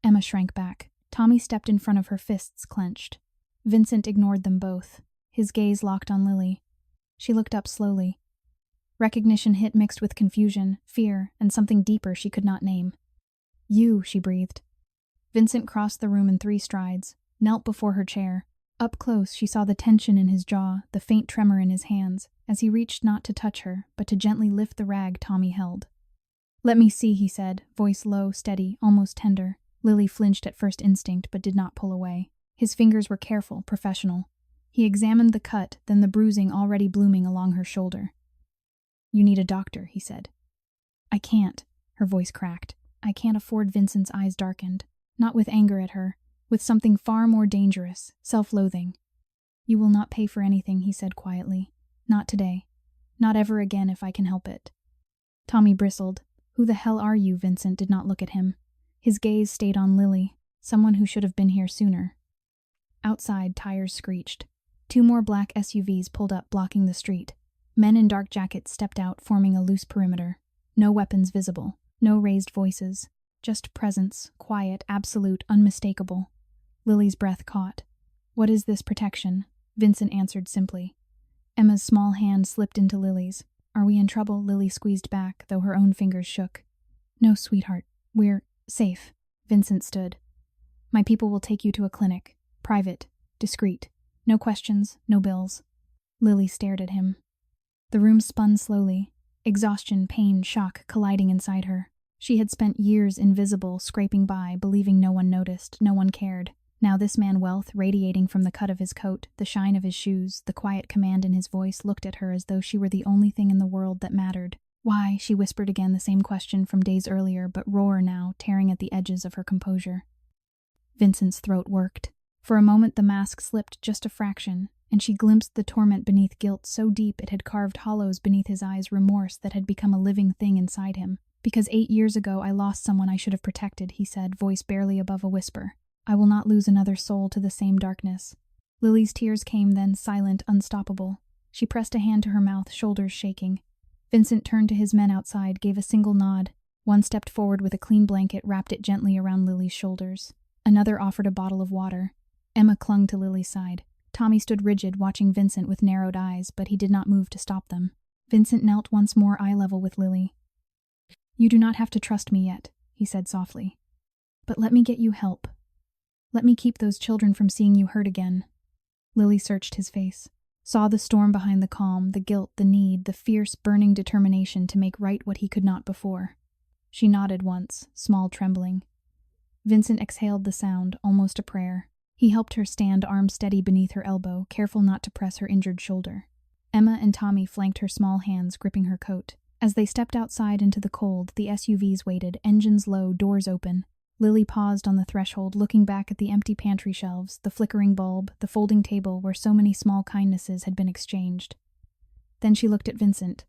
Emma shrank back. Tommy stepped in front of her, fists clenched. Vincent ignored them both. His gaze locked on Lily. She looked up slowly. Recognition hit mixed with confusion, fear, and something deeper she could not name. "You," she breathed. Vincent crossed the room in 3 strides, knelt before her chair. Up close, she saw the tension in his jaw, the faint tremor in his hands, as he reached not to touch her, but to gently lift the rag Tommy held. "Let me see," he said, voice low, steady, almost tender. Lily flinched at first instinct, but did not pull away. His fingers were careful, professional. He examined the cut, then the bruising already blooming along her shoulder. "You need a doctor," he said. "I can't," her voice cracked. "I can't afford." Vincent's eyes darkened, not with anger at her, with something far more dangerous, self-loathing. "You will not pay for anything," he said quietly. "Not today. Not ever again if I can help it." Tommy bristled. "Who the hell are you?" Vincent did not look at him. His gaze stayed on Lily, someone who should have been here sooner. Outside, tires screeched. 2 more black SUVs pulled up, blocking the street. Men in dark jackets stepped out, forming a loose perimeter. No weapons visible, no raised voices. Just presence, quiet, absolute, unmistakable. Lily's breath caught. "What is this protection?" Vincent answered simply. Emma's small hand slipped into Lily's. "Are we in trouble?" Lily squeezed back, though her own fingers shook. "No, sweetheart. We're safe." Vincent stood. "My people will take you to a clinic. Private. Discreet. No questions, no bills." Lily stared at him. The room spun slowly. Exhaustion, pain, shock colliding inside her. She had spent years invisible, scraping by, believing no one noticed, no one cared. Now this man, wealth radiating from the cut of his coat, the shine of his shoes, the quiet command in his voice, looked at her as though she were the only thing in the world that mattered. "Why?" she whispered again, the same question from days earlier, but rawer now, tearing at the edges of her composure. Vincent's throat worked. For a moment the mask slipped just a fraction, and she glimpsed the torment beneath guilt so deep it had carved hollows beneath his eyes, remorse that had become a living thing inside him. "Because 8 years ago I lost someone I should have protected," he said, voice barely above a whisper. "I will not lose another soul to the same darkness." Lily's tears came then, silent, unstoppable. She pressed a hand to her mouth, shoulders shaking. Vincent turned to his men outside, gave a single nod. One stepped forward with a clean blanket, wrapped it gently around Lily's shoulders. Another offered a bottle of water. Emma clung to Lily's side. Tommy stood rigid, watching Vincent with narrowed eyes, but he did not move to stop them. Vincent knelt once more eye level with Lily. "You do not have to trust me yet," he said softly. "But let me get you help. Let me keep those children from seeing you hurt again." Lily searched his face, saw the storm behind the calm, the guilt, the need, the fierce, burning determination to make right what he could not before. She nodded once, small trembling. Vincent exhaled the sound, almost a prayer. He helped her stand, arm steady beneath her elbow, careful not to press her injured shoulder. Emma and Tommy flanked her small hands, gripping her coat. As they stepped outside into the cold, the SUVs waited, engines low, doors open. Lily paused on the threshold, looking back at the empty pantry shelves, the flickering bulb, the folding table where so many small kindnesses had been exchanged. Then she looked at Vincent.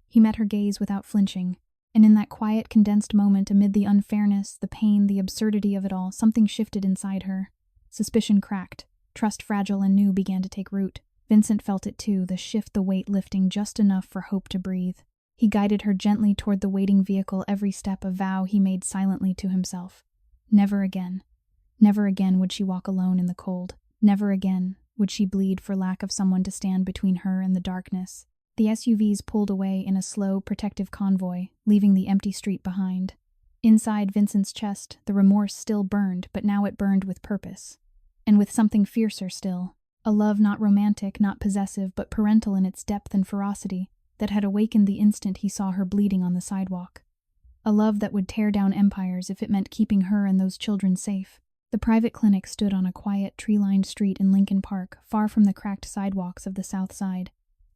He met her gaze without flinching, and in that quiet, condensed moment, amid the unfairness, the pain, the absurdity of it all, something shifted inside her. Suspicion cracked. Trust, fragile and new, began to take root. Vincent felt it too, the shift, the weight lifting just enough for hope to breathe. He guided her gently toward the waiting vehicle, every step a vow he made silently to himself. Never again. Never again would she walk alone in the cold. Never again would she bleed for lack of someone to stand between her and the darkness. The SUVs pulled away in a slow, protective convoy, leaving the empty street behind. Inside Vincent's chest, the remorse still burned, but now it burned with purpose. And with something fiercer still. A love not romantic, not possessive, but parental in its depth and ferocity, that had awakened the instant he saw her bleeding on the sidewalk. A love that would tear down empires if it meant keeping her and those children safe. The private clinic stood on a quiet, tree-lined street in Lincoln Park, far from the cracked sidewalks of the South Side.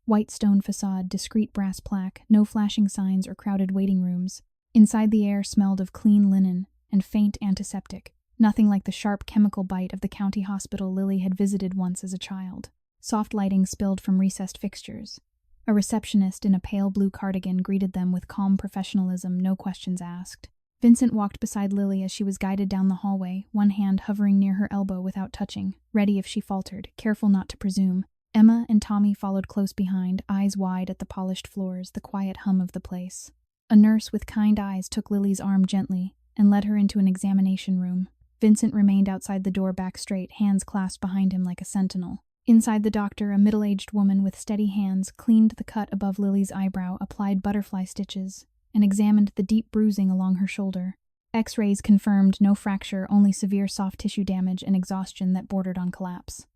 White stone facade, discreet brass plaque, no flashing signs or crowded waiting rooms. Inside, the air smelled of clean linen and faint antiseptic, nothing like the sharp chemical bite of the county hospital Lily had visited once as a child. Soft lighting spilled from recessed fixtures. A receptionist in a pale blue cardigan greeted them with calm professionalism, no questions asked. Vincent walked beside Lily as she was guided down the hallway, one hand hovering near her elbow without touching, ready if she faltered, careful not to presume. Emma and Tommy followed close behind, eyes wide at the polished floors, the quiet hum of the place. A nurse with kind eyes took Lily's arm gently and led her into an examination room. Vincent remained outside the door, back straight, hands clasped behind him like a sentinel. Inside, the doctor, a middle-aged woman with steady hands, cleaned the cut above Lily's eyebrow, applied butterfly stitches, and examined the deep bruising along her shoulder. X-rays confirmed no fracture, only severe soft tissue damage and exhaustion that bordered on collapse.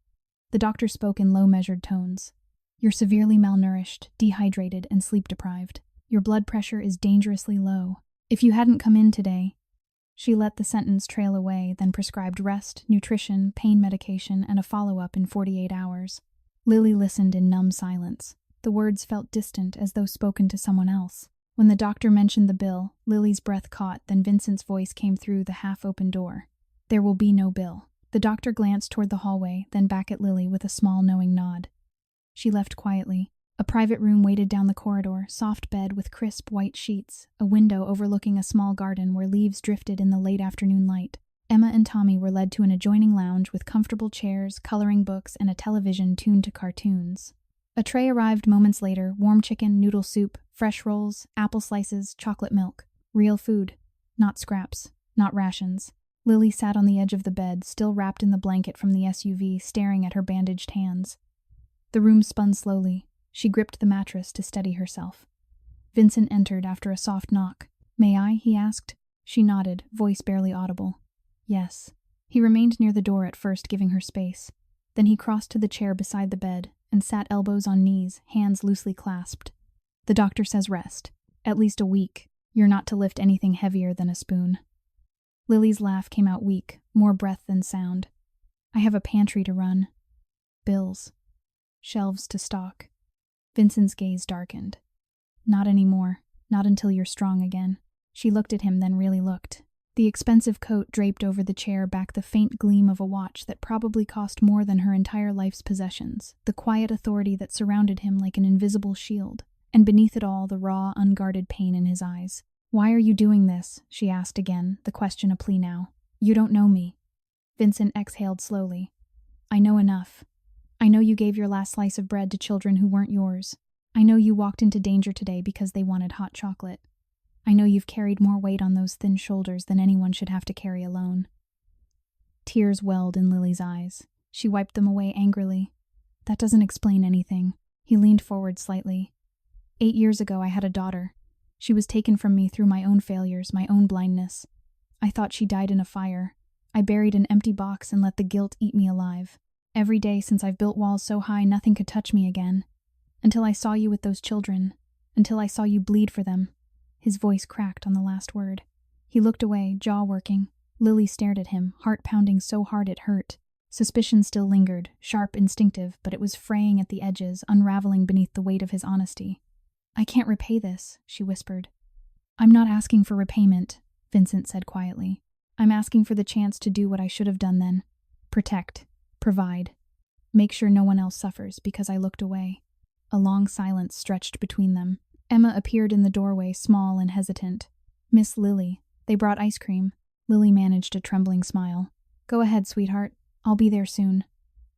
The doctor spoke in low, measured tones. "You're severely malnourished, dehydrated, and sleep-deprived. Your blood pressure is dangerously low. If you hadn't come in today..." She let the sentence trail away, then prescribed rest, nutrition, pain medication, and a follow-up in 48 hours. Lily listened in numb silence. The words felt distant, as though spoken to someone else. When the doctor mentioned the bill, Lily's breath caught, then Vincent's voice came through the half-open door. "There will be no bill." The doctor glanced toward the hallway, then back at Lily with a small, knowing nod. She left quietly. A private room waited down the corridor, soft bed with crisp white sheets, a window overlooking a small garden where leaves drifted in the late afternoon light. Emma and Tommy were led to an adjoining lounge with comfortable chairs, coloring books, and a television tuned to cartoons. A tray arrived moments later, warm chicken, noodle soup, fresh rolls, apple slices, chocolate milk. Real food. Not scraps. Not rations. Lily sat on the edge of the bed, still wrapped in the blanket from the SUV, staring at her bandaged hands. The room spun slowly. She gripped the mattress to steady herself. Vincent entered after a soft knock. "May I?" he asked. She nodded, voice barely audible. "Yes." He remained near the door at first, giving her space. Then he crossed to the chair beside the bed and sat elbows on knees, hands loosely clasped. "The doctor says rest. At least a week. You're not to lift anything heavier than a spoon." Lily's laugh came out weak, more breath than sound. "I have a pantry to run. Bills. Shelves to stock." Vincent's gaze darkened. "Not anymore. Not until you're strong again." She looked at him, then really looked. The expensive coat draped over the chair back the faint gleam of a watch that probably cost more than her entire life's possessions, the quiet authority that surrounded him like an invisible shield, and beneath it all the raw, unguarded pain in his eyes. "Why are you doing this?" she asked again, the question a plea now. "You don't know me." Vincent exhaled slowly. "I know enough. I know you gave your last slice of bread to children who weren't yours. I know you walked into danger today because they wanted hot chocolate. I know you've carried more weight on those thin shoulders than anyone should have to carry alone." Tears welled in Lily's eyes. She wiped them away angrily. "That doesn't explain anything." He leaned forward slightly. 8 years ago I had a daughter. She was taken from me through my own failures, my own blindness. I thought she died in a fire. I buried an empty box and let the guilt eat me alive. Every day since I've built walls so high nothing could touch me again. Until I saw you with those children. Until I saw you bleed for them. His voice cracked on the last word. He looked away, jaw working. Lily stared at him, heart pounding so hard it hurt. Suspicion still lingered, sharp, instinctive, but it was fraying at the edges, unraveling beneath the weight of his honesty. "I can't repay this," she whispered. "I'm not asking for repayment," Vincent said quietly. "I'm asking for the chance to do what I should have done then. Protect. Provide. Make sure no one else suffers because I looked away." A long silence stretched between them. Emma appeared in the doorway, small and hesitant. "Miss Lily, they brought ice cream." Lily managed a trembling smile. "Go ahead, sweetheart. I'll be there soon."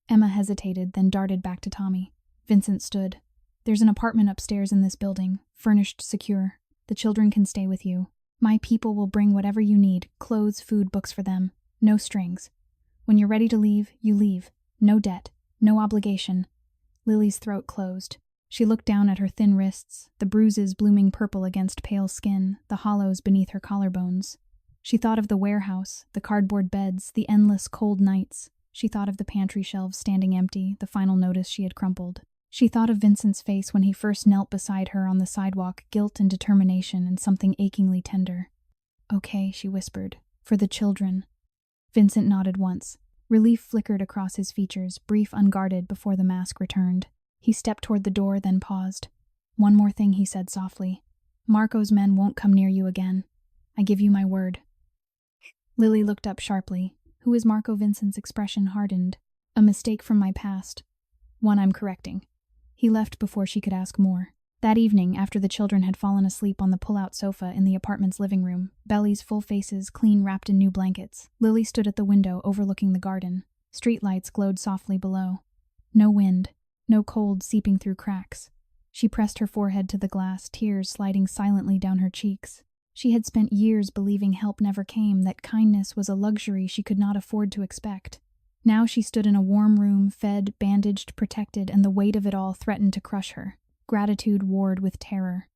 Emma hesitated, then darted back to Tommy. Vincent stood. "There's an apartment upstairs in this building, furnished secure. The children can stay with you. My people will bring whatever you need, clothes, food, books for them. No strings. When you're ready to leave, you leave. No debt. No obligation." Lily's throat closed. She looked down at her thin wrists, the bruises blooming purple against pale skin, the hollows beneath her collarbones. She thought of the warehouse, the cardboard beds, the endless cold nights. She thought of the pantry shelves standing empty, the final notice she had crumpled. She thought of Vincent's face when he first knelt beside her on the sidewalk, guilt and determination and something achingly tender. "Okay," she whispered, "for the children." Vincent nodded once. Relief flickered across his features, brief, unguarded, before the mask returned. He stepped toward the door, then paused. "One more thing," he said softly. "Marco's men won't come near you again. I give you my word." Lily looked up sharply. "Who is Marco?" Vincent's expression hardened. "A mistake from my past. One I'm correcting." He left before she could ask more. That evening, after the children had fallen asleep on the pull-out sofa in the apartment's living room, bellies full, faces clean, wrapped in new blankets, Lily stood at the window overlooking the garden. Streetlights glowed softly below. No wind. No cold seeping through cracks. She pressed her forehead to the glass, tears sliding silently down her cheeks. She had spent years believing help never came, that kindness was a luxury she could not afford to expect. Now she stood in a warm room, fed, bandaged, protected, and the weight of it all threatened to crush her. Gratitude warred with terror.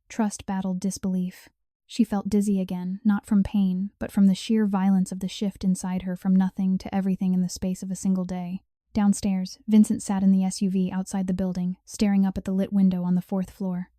Trust battled disbelief. She felt dizzy again, not from pain, but from the sheer violence of the shift inside her from nothing to everything in the space of a single day. Downstairs, Vincent sat in the SUV outside the building, staring up at the lit window on the 4th floor.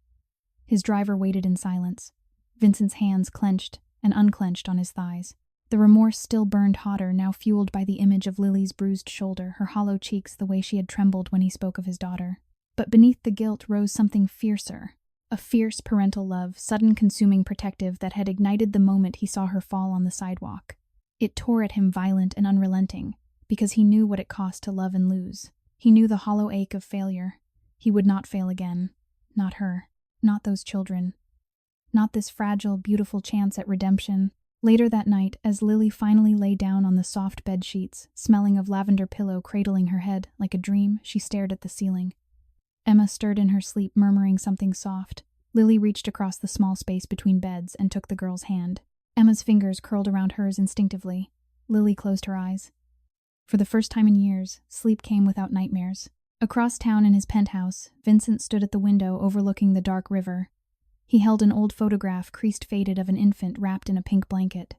His driver waited in silence. Vincent's hands clenched and unclenched on his thighs. The remorse still burned hotter, now fueled by the image of Lily's bruised shoulder, her hollow cheeks, the way she had trembled when he spoke of his daughter. But beneath the guilt rose something fiercer. A fierce parental love, sudden, consuming, protective, that had ignited the moment he saw her fall on the sidewalk. It tore at him, violent and unrelenting. Because he knew what it cost to love and lose. He knew the hollow ache of failure. He would not fail again. Not her. Not those children. Not this fragile, beautiful chance at redemption. Later that night, as Lily finally lay down on the soft bed sheets, smelling of lavender pillow cradling her head, like a dream, she stared at the ceiling. Emma stirred in her sleep, murmuring something soft. Lily reached across the small space between beds and took the girl's hand. Emma's fingers curled around hers instinctively. Lily closed her eyes. For the first time in years, sleep came without nightmares. Across town in his penthouse, Vincent stood at the window overlooking the dark river. He held an old photograph, creased, faded, of an infant wrapped in a pink blanket.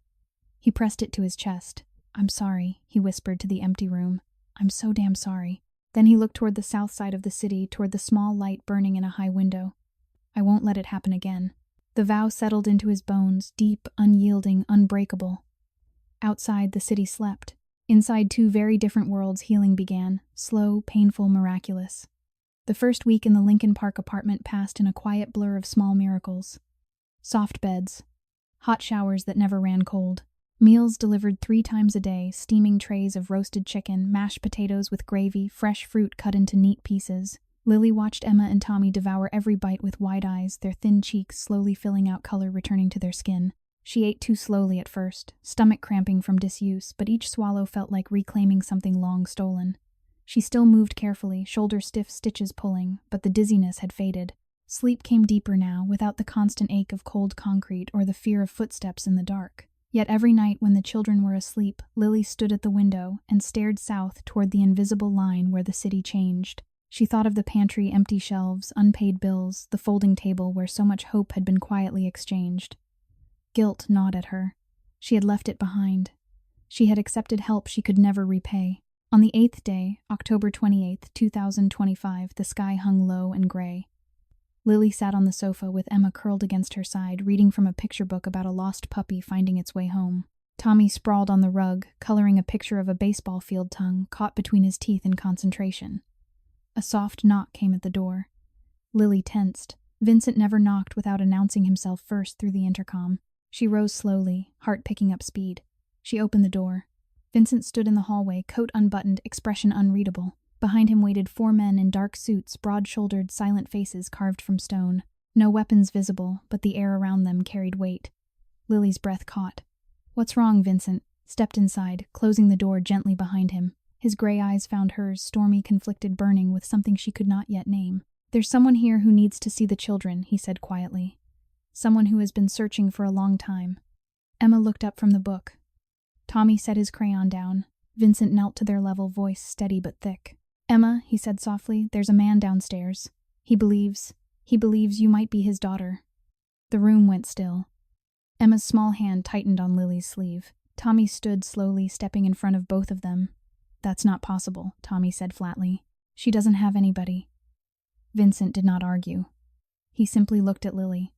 He pressed it to his chest. "I'm sorry," he whispered to the empty room. "I'm so damn sorry." Then he looked toward the south side of the city, toward the small light burning in a high window. "I won't let it happen again." The vow settled into his bones, deep, unyielding, unbreakable. Outside, the city slept. Inside, two very different worlds, healing began, slow, painful, miraculous. The first week in the Lincoln Park apartment passed in a quiet blur of small miracles. Soft beds. Hot showers that never ran cold. Meals delivered 3 times a day, steaming trays of roasted chicken, mashed potatoes with gravy, fresh fruit cut into neat pieces. Lily watched Emma and Tommy devour every bite with wide eyes, their thin cheeks slowly filling out color returning to their skin. She ate too slowly at first, stomach cramping from disuse, but each swallow felt like reclaiming something long stolen. She still moved carefully, shoulder stiff, stitches pulling, but the dizziness had faded. Sleep came deeper now, without the constant ache of cold concrete or the fear of footsteps in the dark. Yet every night when the children were asleep, Lily stood at the window and stared south toward the invisible line where the city changed. She thought of the pantry, empty shelves, unpaid bills, the folding table where so much hope had been quietly exchanged. Guilt gnawed at her. She had left it behind. She had accepted help she could never repay. On the 8th day, October 28th, 2025, the sky hung low and gray. Lily sat on the sofa with Emma curled against her side, reading from a picture book about a lost puppy finding its way home. Tommy sprawled on the rug, coloring a picture of a baseball field tongue caught between his teeth in concentration. A soft knock came at the door. Lily tensed. Vincent never knocked without announcing himself first through the intercom. She rose slowly, heart picking up speed. She opened the door. Vincent stood in the hallway, coat unbuttoned, expression unreadable. Behind him waited 4 men in dark suits, broad-shouldered, silent faces carved from stone. No weapons visible, but the air around them carried weight. Lily's breath caught. "What's wrong?" Vincent stepped inside, closing the door gently behind him. His gray eyes found hers, stormy, conflicted, burning with something she could not yet name. "There's someone here who needs to see the children," he said quietly. "Someone who has been searching for a long time." Emma looked up from the book. Tommy set his crayon down. Vincent knelt to their level, voice steady but thick. "Emma," he said softly, "there's a man downstairs. He believes you might be his daughter." The room went still. Emma's small hand tightened on Lily's sleeve. Tommy stood slowly, stepping in front of both of them. "That's not possible," Tommy said flatly. "She doesn't have anybody." Vincent did not argue. He simply looked at Lily.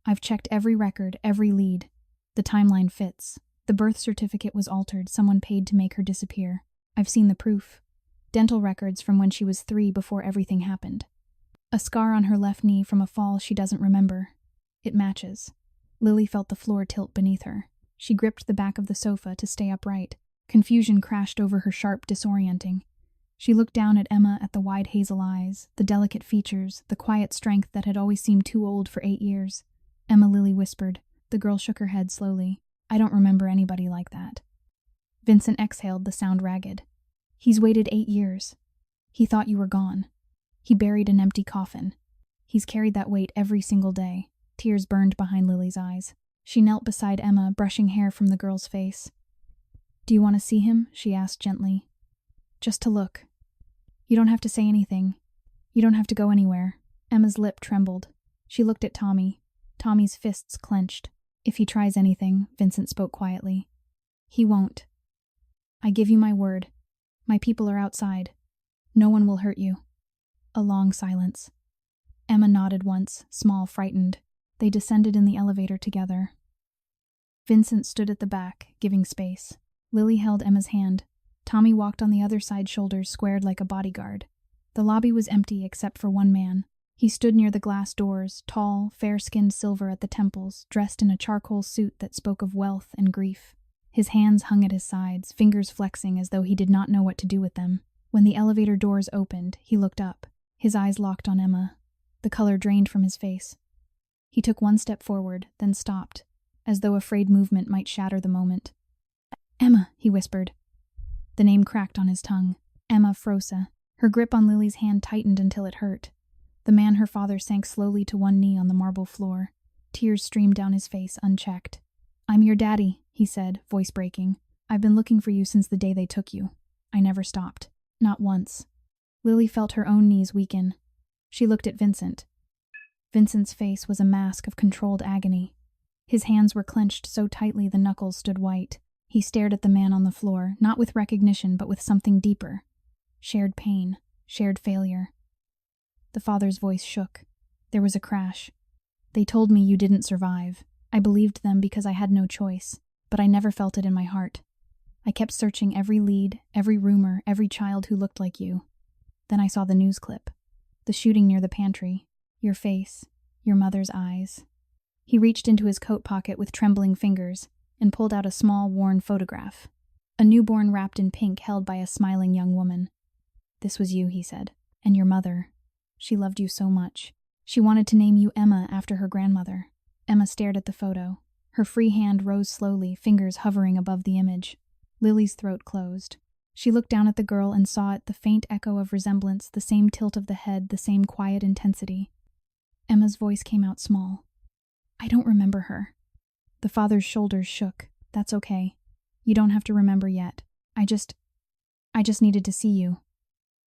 "I've checked every record, every lead. The timeline fits. The birth certificate was altered, someone paid to make her disappear. I've seen the proof. Dental records from when she was 3 before everything happened. A scar on her left knee from a fall she doesn't remember. It matches." Lily felt the floor tilt beneath her. She gripped the back of the sofa to stay upright. Confusion crashed over her, sharp, disorienting. She looked down at Emma, at the wide hazel eyes, the delicate features, the quiet strength that had always seemed too old for 8 years. "Emma," Lily whispered. The girl shook her head slowly. "I don't remember anybody like that." Vincent exhaled, the sound ragged. "He's waited 8 years. He thought you were gone. He buried an empty coffin. He's carried that weight every single day." Tears burned behind Lily's eyes. She knelt beside Emma, brushing hair from the girl's face. "Do you want to see him?" she asked gently. "Just to look. You don't have to say anything. You don't have to go anywhere." Emma's lip trembled. She looked at Tommy. Tommy's fists clenched. "If he tries anything," Vincent spoke quietly, "he won't. I give you my word. My people are outside. No one will hurt you." A long silence. Emma nodded once, small, frightened. They descended in the elevator together. Vincent stood at the back, giving space. Lily held Emma's hand. Tommy walked on the other side, shoulders squared like a bodyguard. The lobby was empty except for one man. He stood near the glass doors, tall, fair-skinned, silver at the temples, dressed in a charcoal suit that spoke of wealth and grief. His hands hung at his sides, fingers flexing as though he did not know what to do with them. When the elevator doors opened, he looked up. His eyes locked on Emma. The color drained from his face. He took one step forward, then stopped, as though afraid movement might shatter the moment. "Emma," he whispered. The name cracked on his tongue. Emma Frosa. Her grip on Lily's hand tightened until it hurt. The man, her father, sank slowly to one knee on the marble floor. Tears streamed down his face, unchecked. "I'm your daddy," he said, voice breaking. "I've been looking for you since the day they took you. I never stopped. Not once." Lily felt her own knees weaken. She looked at Vincent. Vincent's face was a mask of controlled agony. His hands were clenched so tightly the knuckles stood white. He stared at the man on the floor, not with recognition but with something deeper. Shared pain, shared failure. The father's voice shook. There was a crash. "They told me you didn't survive. I believed them because I had no choice, but I never felt it in my heart. I kept searching every lead, every rumor, every child who looked like you. Then I saw the news clip. The shooting near the pantry. Your face. Your mother's eyes." He reached into his coat pocket with trembling fingers. and pulled out a small, worn photograph. A newborn wrapped in pink held by a smiling young woman. "This was you," he said. "And your mother. She loved you so much. She wanted to name you Emma after her grandmother." Emma stared at the photo. Her free hand rose slowly, fingers hovering above the image. Lily's throat closed. She looked down at the girl and saw it, the faint echo of resemblance, the same tilt of the head, the same quiet intensity. Emma's voice came out small. "I don't remember her." The father's shoulders shook. "That's okay. You don't have to remember yet. I just needed to see you.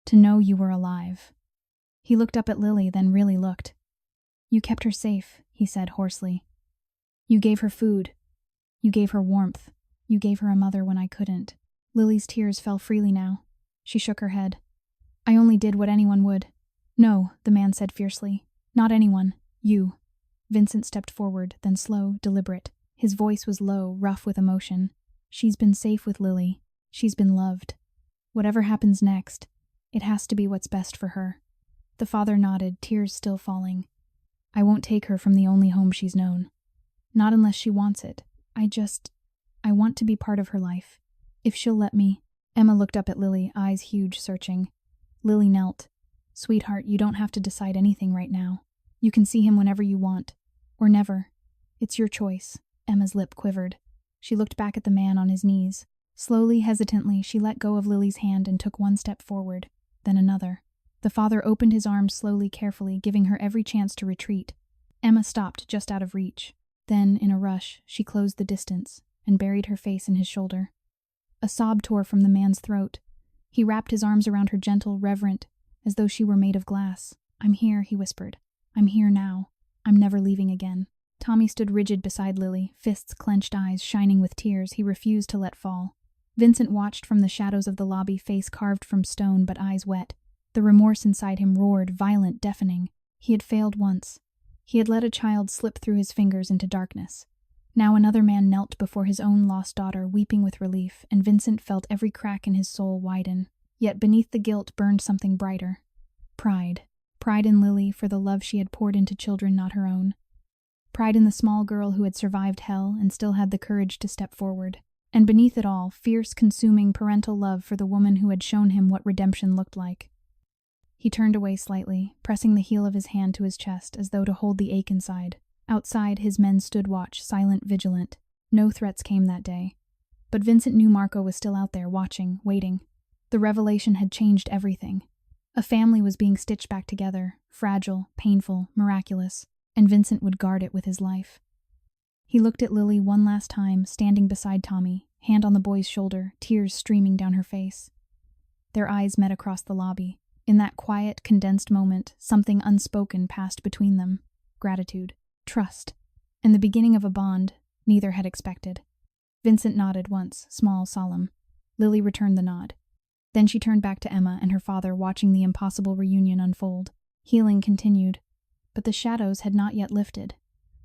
To know you were alive." He looked up at Lily, then really looked. "You kept her safe," he said hoarsely. "You gave her food. You gave her warmth. You gave her a mother when I couldn't." Lily's tears fell freely now. She shook her head. "I only did what anyone would." "No," the man said fiercely. "Not anyone. You." Vincent stepped forward, then slow, deliberate. His voice was low, rough with emotion. "She's been safe with Lily. She's been loved. Whatever happens next, it has to be what's best for her." The father nodded, tears still falling. "I won't take her from the only home she's known. Not unless she wants it. I want to be part of her life. If she'll let me." Emma looked up at Lily, eyes huge, searching. Lily knelt. "Sweetheart, you don't have to decide anything right now. You can see him whenever you want. Or never. It's your choice." Emma's lip quivered. She looked back at the man on his knees. Slowly, hesitantly, she let go of Lily's hand and took one step forward, then another. The father opened his arms slowly, carefully, giving her every chance to retreat. Emma stopped just out of reach. Then, in a rush, she closed the distance and buried her face in his shoulder. A sob tore from the man's throat. He wrapped his arms around her, gentle, reverent, as though she were made of glass. "I'm here," he whispered. "I'm here now. I'm never leaving again." Tommy stood rigid beside Lily, fists clenched, eyes shining with tears he refused to let fall. Vincent watched from the shadows of the lobby, face carved from stone but eyes wet. The remorse inside him roared, violent, deafening. He had failed once. He had let a child slip through his fingers into darkness. Now another man knelt before his own lost daughter, weeping with relief, and Vincent felt every crack in his soul widen. Yet beneath the guilt burned something brighter. Pride. Pride in Lily for the love she had poured into children not her own. Pride in the small girl who had survived hell and still had the courage to step forward. And beneath it all, fierce, consuming parental love for the woman who had shown him what redemption looked like. He turned away slightly, pressing the heel of his hand to his chest as though to hold the ache inside. Outside, his men stood watch, silent, vigilant. No threats came that day. But Vincent knew Marco was still out there, watching, waiting. The revelation had changed everything. A family was being stitched back together, fragile, painful, miraculous, and Vincent would guard it with his life. He looked at Lily one last time, standing beside Tommy, hand on the boy's shoulder, tears streaming down her face. Their eyes met across the lobby. In that quiet, condensed moment, something unspoken passed between them. Gratitude. Trust. And the beginning of a bond neither had expected. Vincent nodded once, small, solemn. Lily returned the nod. Then she turned back to Emma and her father, watching the impossible reunion unfold. Healing continued. But the shadows had not yet lifted.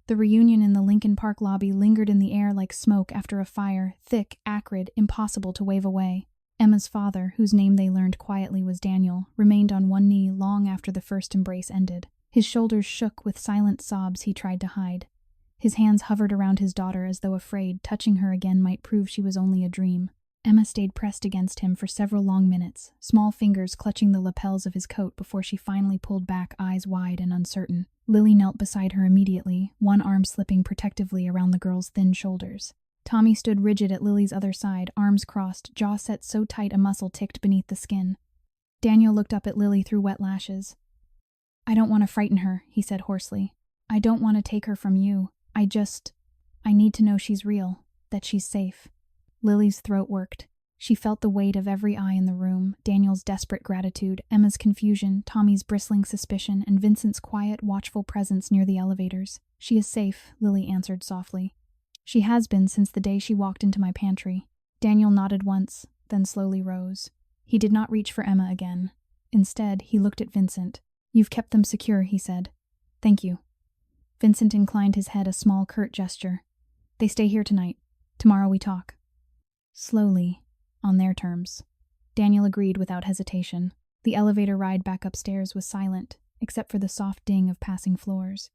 The reunion in the Lincoln Park lobby lingered in the air like smoke after a fire, thick, acrid, impossible to wave away. Emma's father, whose name they learned quietly was Daniel, remained on one knee long after the first embrace ended. His shoulders shook with silent sobs he tried to hide. His hands hovered around his daughter as though afraid touching her again might prove she was only a dream. Emma stayed pressed against him for several long minutes, small fingers clutching the lapels of his coat before she finally pulled back, eyes wide and uncertain. Lily knelt beside her immediately, one arm slipping protectively around the girl's thin shoulders. Tommy stood rigid at Lily's other side, arms crossed, jaw set so tight a muscle ticked beneath the skin. Daniel looked up at Lily through wet lashes. "I don't want to frighten her," he said hoarsely. "I don't want to take her from you. I need to know she's real, that she's safe." Lily's throat worked. She felt the weight of every eye in the room, Daniel's desperate gratitude, Emma's confusion, Tommy's bristling suspicion, and Vincent's quiet, watchful presence near the elevators. "She is safe," Lily answered softly. "She has been since the day she walked into my pantry." Daniel nodded once, then slowly rose. He did not reach for Emma again. Instead, he looked at Vincent. "You've kept them secure," he said. "Thank you." Vincent inclined his head, a small, curt gesture. "They stay here tonight. Tomorrow we talk." Slowly, on their terms. Daniel agreed without hesitation. The elevator ride back upstairs was silent, except for the soft ding of passing floors.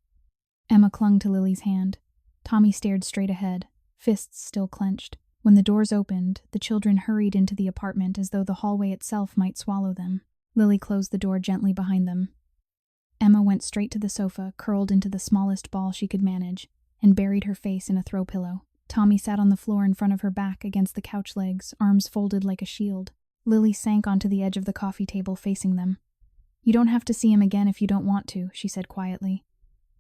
Emma clung to Lily's hand. Tommy stared straight ahead, fists still clenched. When the doors opened, the children hurried into the apartment as though the hallway itself might swallow them. Lily closed the door gently behind them. Emma went straight to the sofa, curled into the smallest ball she could manage, and buried her face in a throw pillow. Tommy sat on the floor in front of her back against the couch legs, arms folded like a shield. Lily sank onto the edge of the coffee table facing them. "You don't have to see him again if you don't want to," she said quietly.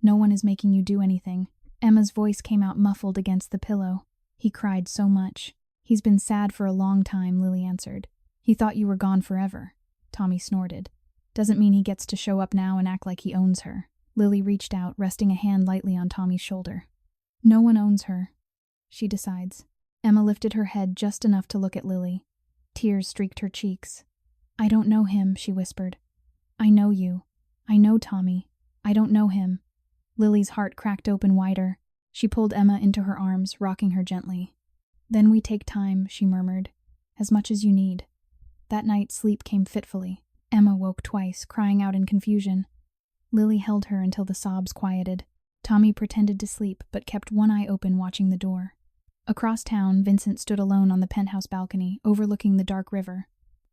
"No one is making you do anything." Emma's voice came out muffled against the pillow. "He cried so much." "He's been sad for a long time," Lily answered. "He thought you were gone forever." Tommy snorted. "Doesn't mean he gets to show up now and act like he owns her." Lily reached out, resting a hand lightly on Tommy's shoulder. "No one owns her. She decides." Emma lifted her head just enough to look at Lily. Tears streaked her cheeks. "I don't know him," she whispered. "I know you. I know Tommy. I don't know him." Lily's heart cracked open wider. She pulled Emma into her arms, rocking her gently. "Then we take time," she murmured. "As much as you need." That night sleep came fitfully. Emma woke twice, crying out in confusion. Lily held her until the sobs quieted. Tommy pretended to sleep, but kept one eye open watching the door. Across town, Vincent stood alone on the penthouse balcony, overlooking the dark river.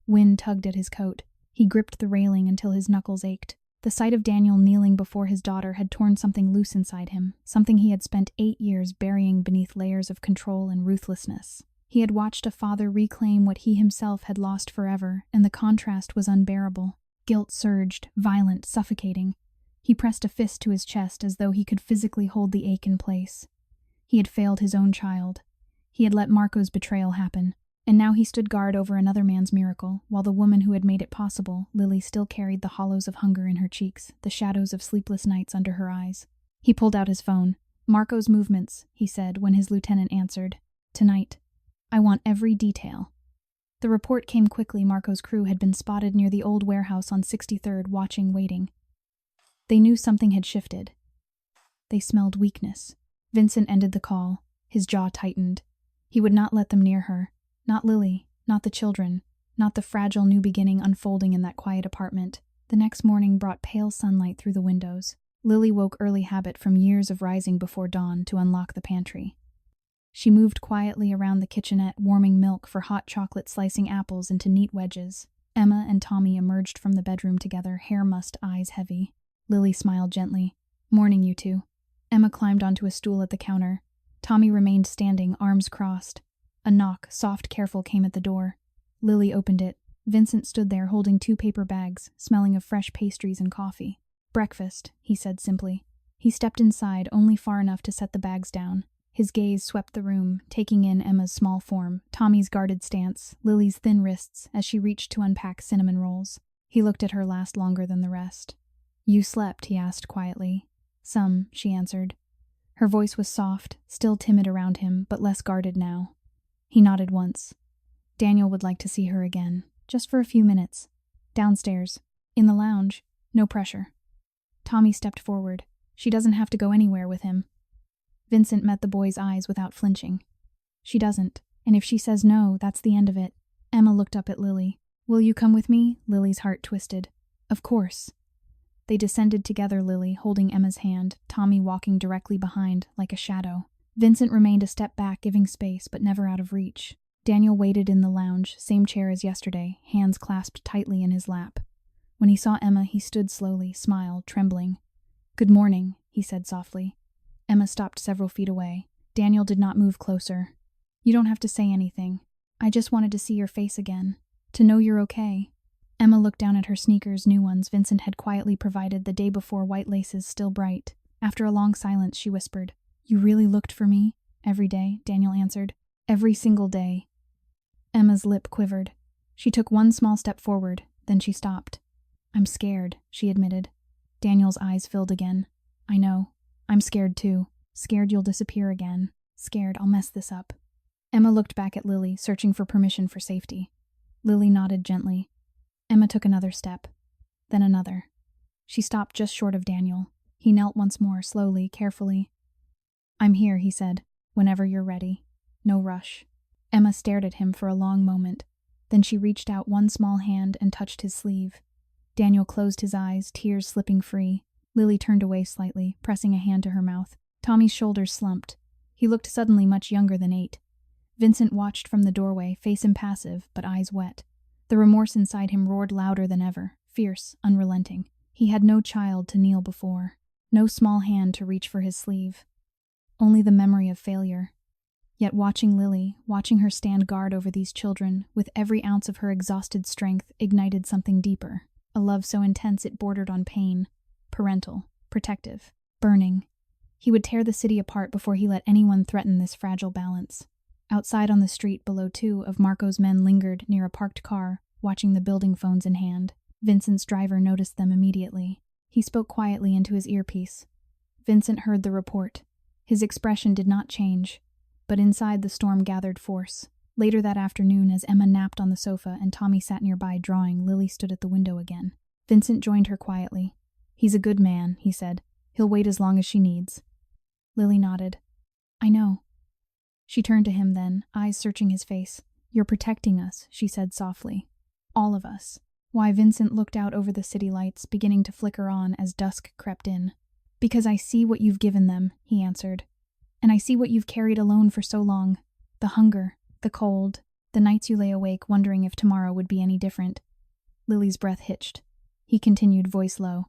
Wind tugged at his coat. He gripped the railing until his knuckles ached. The sight of Daniel kneeling before his daughter had torn something loose inside him, something he had spent 8 years burying beneath layers of control and ruthlessness. He had watched a father reclaim what he himself had lost forever, and the contrast was unbearable. Guilt surged, violent, suffocating. He pressed a fist to his chest as though he could physically hold the ache in place. He had failed his own child. He had let Marco's betrayal happen, and now he stood guard over another man's miracle, while the woman who had made it possible, Lily, still carried the hollows of hunger in her cheeks, the shadows of sleepless nights under her eyes. He pulled out his phone. "Marco's movements," he said when his lieutenant answered. "Tonight. I want every detail." The report came quickly. Marco's crew had been spotted near the old warehouse on 63rd, watching, waiting. They knew something had shifted. They smelled weakness. Vincent ended the call. His jaw tightened. He would not let them near her. Not Lily, not the children, not the fragile new beginning unfolding in that quiet apartment. The next morning brought pale sunlight through the windows. Lily woke early habit from years of rising before dawn to unlock the pantry. She moved quietly around the kitchenette, warming milk for hot chocolate, slicing apples into neat wedges. Emma and Tommy emerged from the bedroom together, hair mussed, eyes heavy. Lily smiled gently. "Morning, you two." Emma climbed onto a stool at the counter. Tommy remained standing, arms crossed. A knock, soft, careful, came at the door. Lily opened it. Vincent stood there holding 2 paper bags, smelling of fresh pastries and coffee. "Breakfast," he said simply. He stepped inside, only far enough to set the bags down. His gaze swept the room, taking in Emma's small form, Tommy's guarded stance, Lily's thin wrists as she reached to unpack cinnamon rolls. He looked at her last longer than the rest. "You slept?" he asked quietly. "Some," she answered. Her voice was soft, still timid around him, but less guarded now. He nodded once. Daniel would like to see her again, just for a few minutes. Downstairs, in the lounge, no pressure. Tommy stepped forward. "She doesn't have to go anywhere with him." Vincent met the boy's eyes without flinching. "She doesn't, and if she says no, that's the end of it." Emma looked up at Lily. "Will you come with me?" Lily's heart twisted. "Of course." They descended together, Lily holding Emma's hand, Tommy walking directly behind, like a shadow. Vincent remained a step back, giving space, but never out of reach. Daniel waited in the lounge, same chair as yesterday, hands clasped tightly in his lap. When he saw Emma, he stood slowly, smiled, trembling. "Good morning," he said softly. Emma stopped several feet away. Daniel did not move closer. "You don't have to say anything. I just wanted to see your face again. To know you're okay." Emma looked down at her sneakers, new ones Vincent had quietly provided the day before, white laces still bright. After a long silence, she whispered, "You really looked for me?" "Every day," Daniel answered. "Every single day." Emma's lip quivered. She took one small step forward, then she stopped. "I'm scared," she admitted. Daniel's eyes filled again. "I know. I'm scared too. Scared you'll disappear again. Scared I'll mess this up." Emma looked back at Lily, searching for permission for safety. Lily nodded gently. Emma took another step, then another. She stopped just short of Daniel. He knelt once more, slowly, carefully. "I'm here," he said, "whenever you're ready. No rush." Emma stared at him for a long moment. Then she reached out one small hand and touched his sleeve. Daniel closed his eyes, tears slipping free. Lily turned away slightly, pressing a hand to her mouth. Tommy's shoulders slumped. He looked suddenly much younger than 8. Vincent watched from the doorway, face impassive, but eyes wet. The remorse inside him roared louder than ever, fierce, unrelenting. He had no child to kneel before, no small hand to reach for his sleeve. Only the memory of failure. Yet watching Lily, watching her stand guard over these children, with every ounce of her exhausted strength, ignited something deeper, a love so intense it bordered on pain, parental, protective, burning. He would tear the city apart before he let anyone threaten this fragile balance. Outside on the street below, 2 of Marco's men lingered near a parked car, watching the building phones in hand. Vincent's driver noticed them immediately. He spoke quietly into his earpiece. Vincent heard the report. His expression did not change, but inside the storm gathered force. Later that afternoon, as Emma napped on the sofa and Tommy sat nearby drawing, Lily stood at the window again. Vincent joined her quietly. "He's a good man," he said. "He'll wait as long as she needs." Lily nodded. "I know." She turned to him then, eyes searching his face. "You're protecting us," she said softly. "All of us." Why, Vincent looked out over the city lights, beginning to flicker on as dusk crept in. "Because I see what you've given them," he answered. "And I see what you've carried alone for so long. The hunger, the cold, the nights you lay awake wondering if tomorrow would be any different." Lily's breath hitched. He continued, voice low.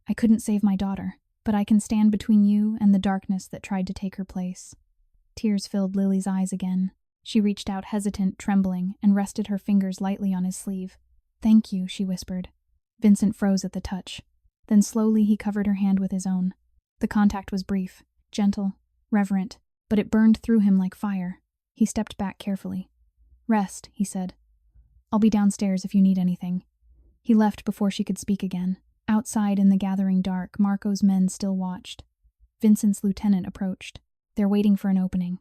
"I couldn't save my daughter, but I can stand between you and the darkness that tried to take her place." Tears filled Lily's eyes again. She reached out hesitant, trembling, and rested her fingers lightly on his sleeve. "Thank you," she whispered. Vincent froze at the touch. Then slowly he covered her hand with his own. The contact was brief, gentle, reverent, but it burned through him like fire. He stepped back carefully. "Rest," he said. "I'll be downstairs if you need anything." He left before she could speak again. Outside in the gathering dark, Marco's men still watched. Vincent's lieutenant approached. "They're waiting for an opening."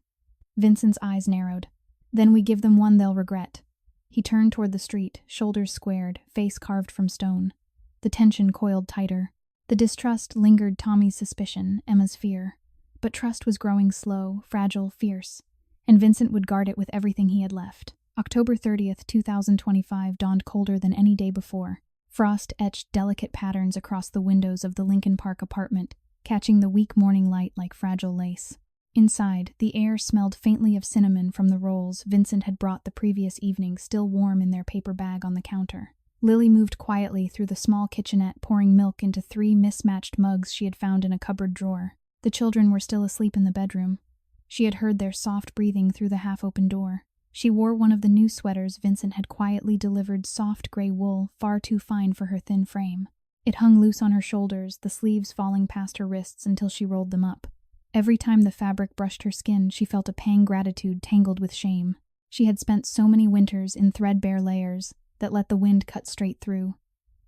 Vincent's eyes narrowed. "Then we give them one they'll regret." He turned toward the street, shoulders squared, face carved from stone. The tension coiled tighter. The distrust lingered, Tommy's suspicion, Emma's fear. But trust was growing slow, fragile, fierce, and Vincent would guard it with everything he had left. October 30th, 2025 dawned colder than any day before. Frost etched delicate patterns across the windows of the Lincoln Park apartment, catching the weak morning light like fragile lace. Inside, the air smelled faintly of cinnamon from the rolls Vincent had brought the previous evening, still warm in their paper bag on the counter. Lily moved quietly through the small kitchenette, pouring milk into 3 mismatched mugs she had found in a cupboard drawer. The children were still asleep in the bedroom. She had heard their soft breathing through the half-open door. She wore one of the new sweaters Vincent had quietly delivered, soft gray wool, far too fine for her thin frame. It hung loose on her shoulders, the sleeves falling past her wrists until she rolled them up. Every time the fabric brushed her skin, she felt a pang gratitude tangled with shame. She had spent so many winters in threadbare layers that let the wind cut straight through.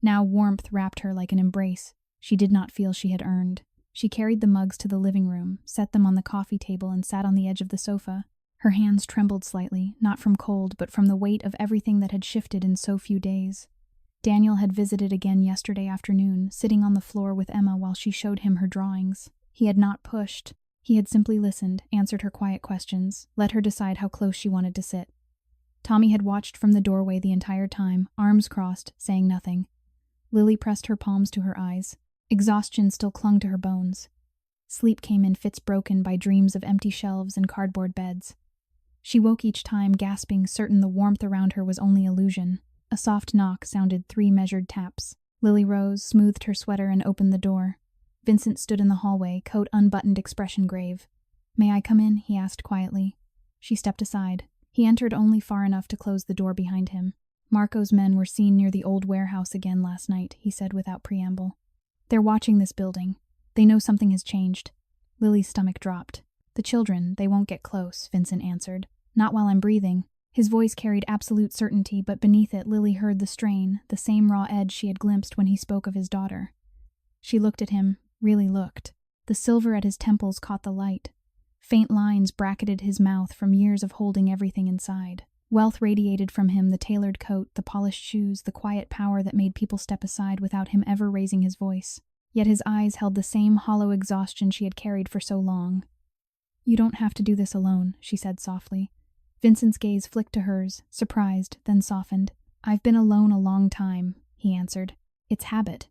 Now warmth wrapped her like an embrace she did not feel she had earned. She carried the mugs to the living room, set them on the coffee table, and sat on the edge of the sofa. Her hands trembled slightly, not from cold, but from the weight of everything that had shifted in so few days. Daniel had visited again yesterday afternoon, sitting on the floor with Emma while she showed him her drawings. He had not pushed. He had simply listened, answered her quiet questions, let her decide how close she wanted to sit. Tommy had watched from the doorway the entire time, arms crossed, saying nothing. Lily pressed her palms to her eyes. Exhaustion still clung to her bones. Sleep came in fits broken by dreams of empty shelves and cardboard beds. She woke each time, gasping, certain the warmth around her was only illusion. A soft knock sounded 3 measured taps. Lily rose, smoothed her sweater, and opened the door. Vincent stood in the hallway, coat unbuttoned, expression grave. "May I come in?" he asked quietly. She stepped aside. He entered only far enough to close the door behind him. "Marco's men were seen near the old warehouse again last night," he said without preamble. "They're watching this building. They know something has changed." Lily's stomach dropped. "The children, they won't get close," Vincent answered. "Not while I'm breathing." His voice carried absolute certainty, but beneath it Lily heard the strain, the same raw edge she had glimpsed when he spoke of his daughter. She looked at him, really looked. The silver at his temples caught the light. Faint lines bracketed his mouth from years of holding everything inside. Wealth radiated from him, the tailored coat, the polished shoes, the quiet power that made people step aside without him ever raising his voice. Yet his eyes held the same hollow exhaustion she had carried for so long. "You don't have to do this alone," she said softly. Vincent's gaze flicked to hers, surprised, then softened. "I've been alone a long time," he answered. "It's habit."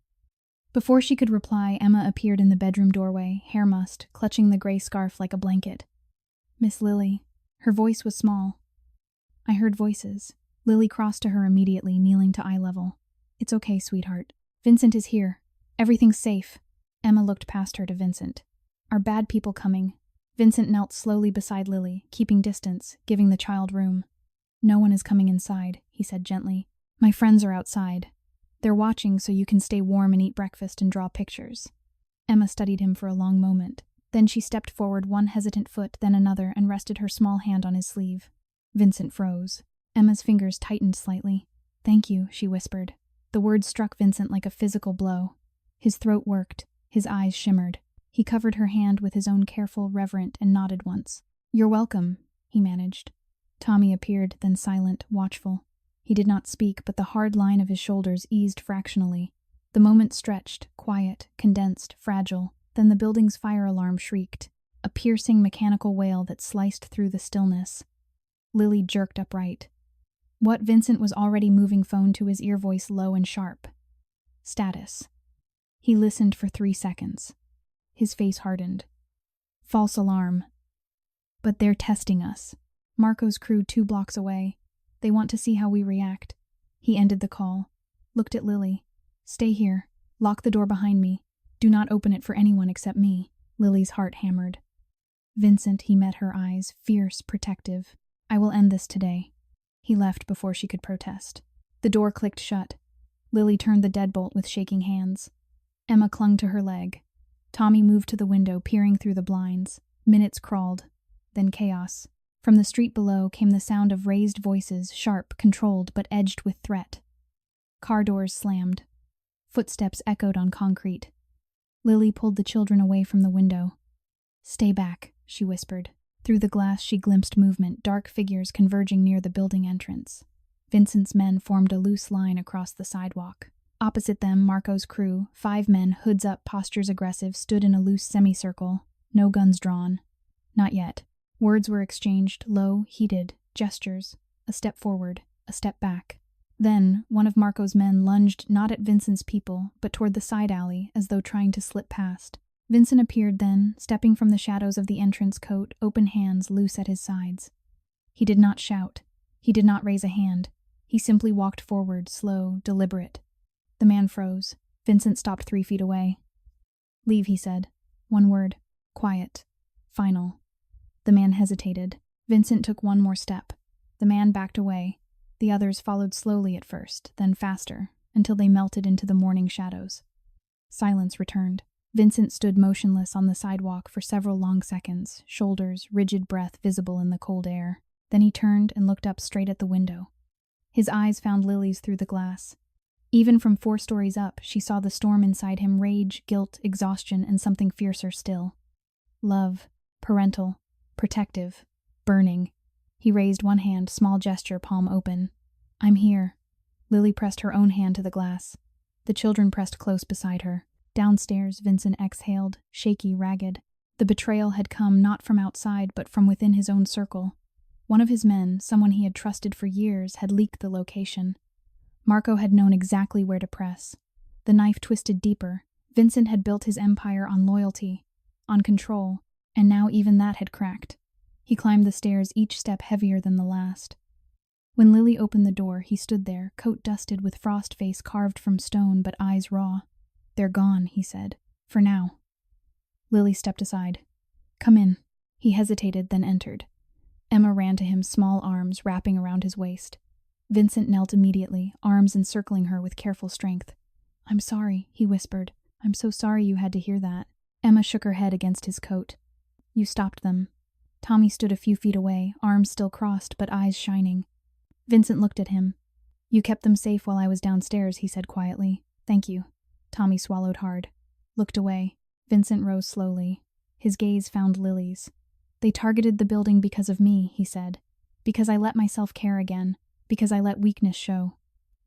Before she could reply, Emma appeared in the bedroom doorway, hair mussed, clutching the gray scarf like a blanket. Miss Lily. Her voice was small. I heard voices. Lily crossed to her immediately, kneeling to eye level. It's okay, sweetheart. Vincent is here. Everything's safe. Emma looked past her to Vincent. Are bad people coming? Vincent knelt slowly beside Lily, keeping distance, giving the child room. No one is coming inside, he said gently. My friends are outside. They're watching so you can stay warm and eat breakfast and draw pictures. Emma studied him for a long moment. Then she stepped forward, one hesitant foot, then another, and rested her small hand on his sleeve. Vincent froze. Emma's fingers tightened slightly. Thank you, she whispered. The words struck Vincent like a physical blow. His throat worked. His eyes shimmered. He covered her hand with his own careful, reverent, and nodded once. You're welcome, he managed. Tommy appeared, then silent, watchful. He did not speak, but the hard line of his shoulders eased fractionally. The moment stretched, quiet, condensed, fragile. Then the building's fire alarm shrieked, a piercing mechanical wail that sliced through the stillness. Lily jerked upright. What Vincent was already moving phone to his ear, voice low and sharp. Status. He listened for 3 seconds. His face hardened. False alarm. But they're testing us. Marco's crew 2 blocks away. They want to see how we react. He ended the call. Looked at Lily. Stay here. Lock the door behind me. Do not open it for anyone except me. Lily's heart hammered. Vincent, he met her eyes, fierce, protective. I will end this today. He left before she could protest. The door clicked shut. Lily turned the deadbolt with shaking hands. Emma clung to her leg. Tommy moved to the window, peering through the blinds. Minutes crawled. Then chaos. From the street below came the sound of raised voices, sharp, controlled, but edged with threat. Car doors slammed. Footsteps echoed on concrete. Lily pulled the children away from the window. Stay back, she whispered. Through the glass she glimpsed movement, dark figures converging near the building entrance. Vincent's men formed a loose line across the sidewalk. Opposite them, Marco's crew, 5 men, hoods up, postures aggressive, stood in a loose semicircle. No guns drawn. Not yet. Words were exchanged, low, heated, gestures. A step forward, a step back. Then, one of Marco's men lunged not at Vincent's people, but toward the side alley, as though trying to slip past. Vincent appeared then, stepping from the shadows of the entrance coat, open hands loose at his sides. He did not shout. He did not raise a hand. He simply walked forward, slow, deliberate. The man froze. Vincent stopped 3 feet away. Leave, he said. One word. Quiet. Final. The man hesitated. Vincent took 1 more step. The man backed away. The others followed slowly at first, then faster, until they melted into the morning shadows. Silence returned. Vincent stood motionless on the sidewalk for several long seconds, shoulders, rigid breath visible in the cold air. Then he turned and looked up straight at the window. His eyes found Lily's through the glass. Even from 4 stories up, she saw the storm inside him, rage, guilt, exhaustion, and something fiercer still. Love. Parental. Protective. Burning. He raised 1 hand, small gesture, palm open. I'm here. Lily pressed her own hand to the glass. The children pressed close beside her. Downstairs, Vincent exhaled, shaky, ragged. The betrayal had come not from outside, but from within his own circle. One of his men, someone he had trusted for years, had leaked the location. Marco had known exactly where to press. The knife twisted deeper. Vincent had built his empire on loyalty, on control, and now even that had cracked. He climbed the stairs, each step heavier than the last. When Lily opened the door, he stood there, coat dusted with frost face carved from stone but eyes raw. They're gone, he said. For now. Lily stepped aside. Come in. He hesitated, then entered. Emma ran to him, small arms wrapping around his waist. Vincent knelt immediately, arms encircling her with careful strength. I'm sorry, he whispered. I'm so sorry you had to hear that. Emma shook her head against his coat. You stopped them. Tommy stood a few feet away, arms still crossed but eyes shining. Vincent looked at him. You kept them safe while I was downstairs, he said quietly. Thank you. Tommy swallowed hard. Looked away. Vincent rose slowly. His gaze found Lily's. They targeted the building because of me, he said. Because I let myself care again. Because I let weakness show.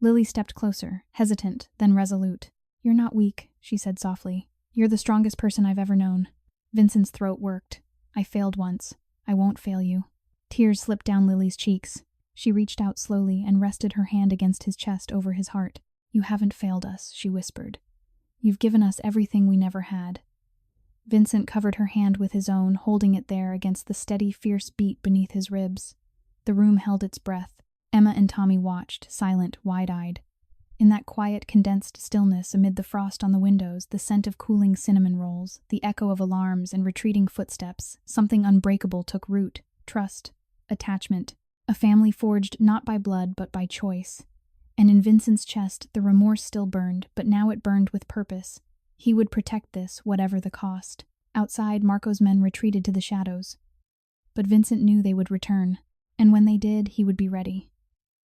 Lily stepped closer, hesitant, then resolute. You're not weak, she said softly. You're the strongest person I've ever known. Vincent's throat worked. I failed once. I won't fail you. Tears slipped down Lily's cheeks. She reached out slowly and rested her hand against his chest over his heart. You haven't failed us, she whispered. You've given us everything we never had. Vincent covered her hand with his own, holding it there against the steady, fierce beat beneath his ribs. The room held its breath. Emma and Tommy watched, silent, wide-eyed. In that quiet, condensed stillness amid the frost on the windows, the scent of cooling cinnamon rolls, the echo of alarms and retreating footsteps, something unbreakable took root. Trust. Attachment. A family forged not by blood but by choice. And in Vincent's chest the remorse still burned, but now it burned with purpose. He would protect this, whatever the cost. Outside, Marco's men retreated to the shadows. But Vincent knew they would return, and when they did, he would be ready.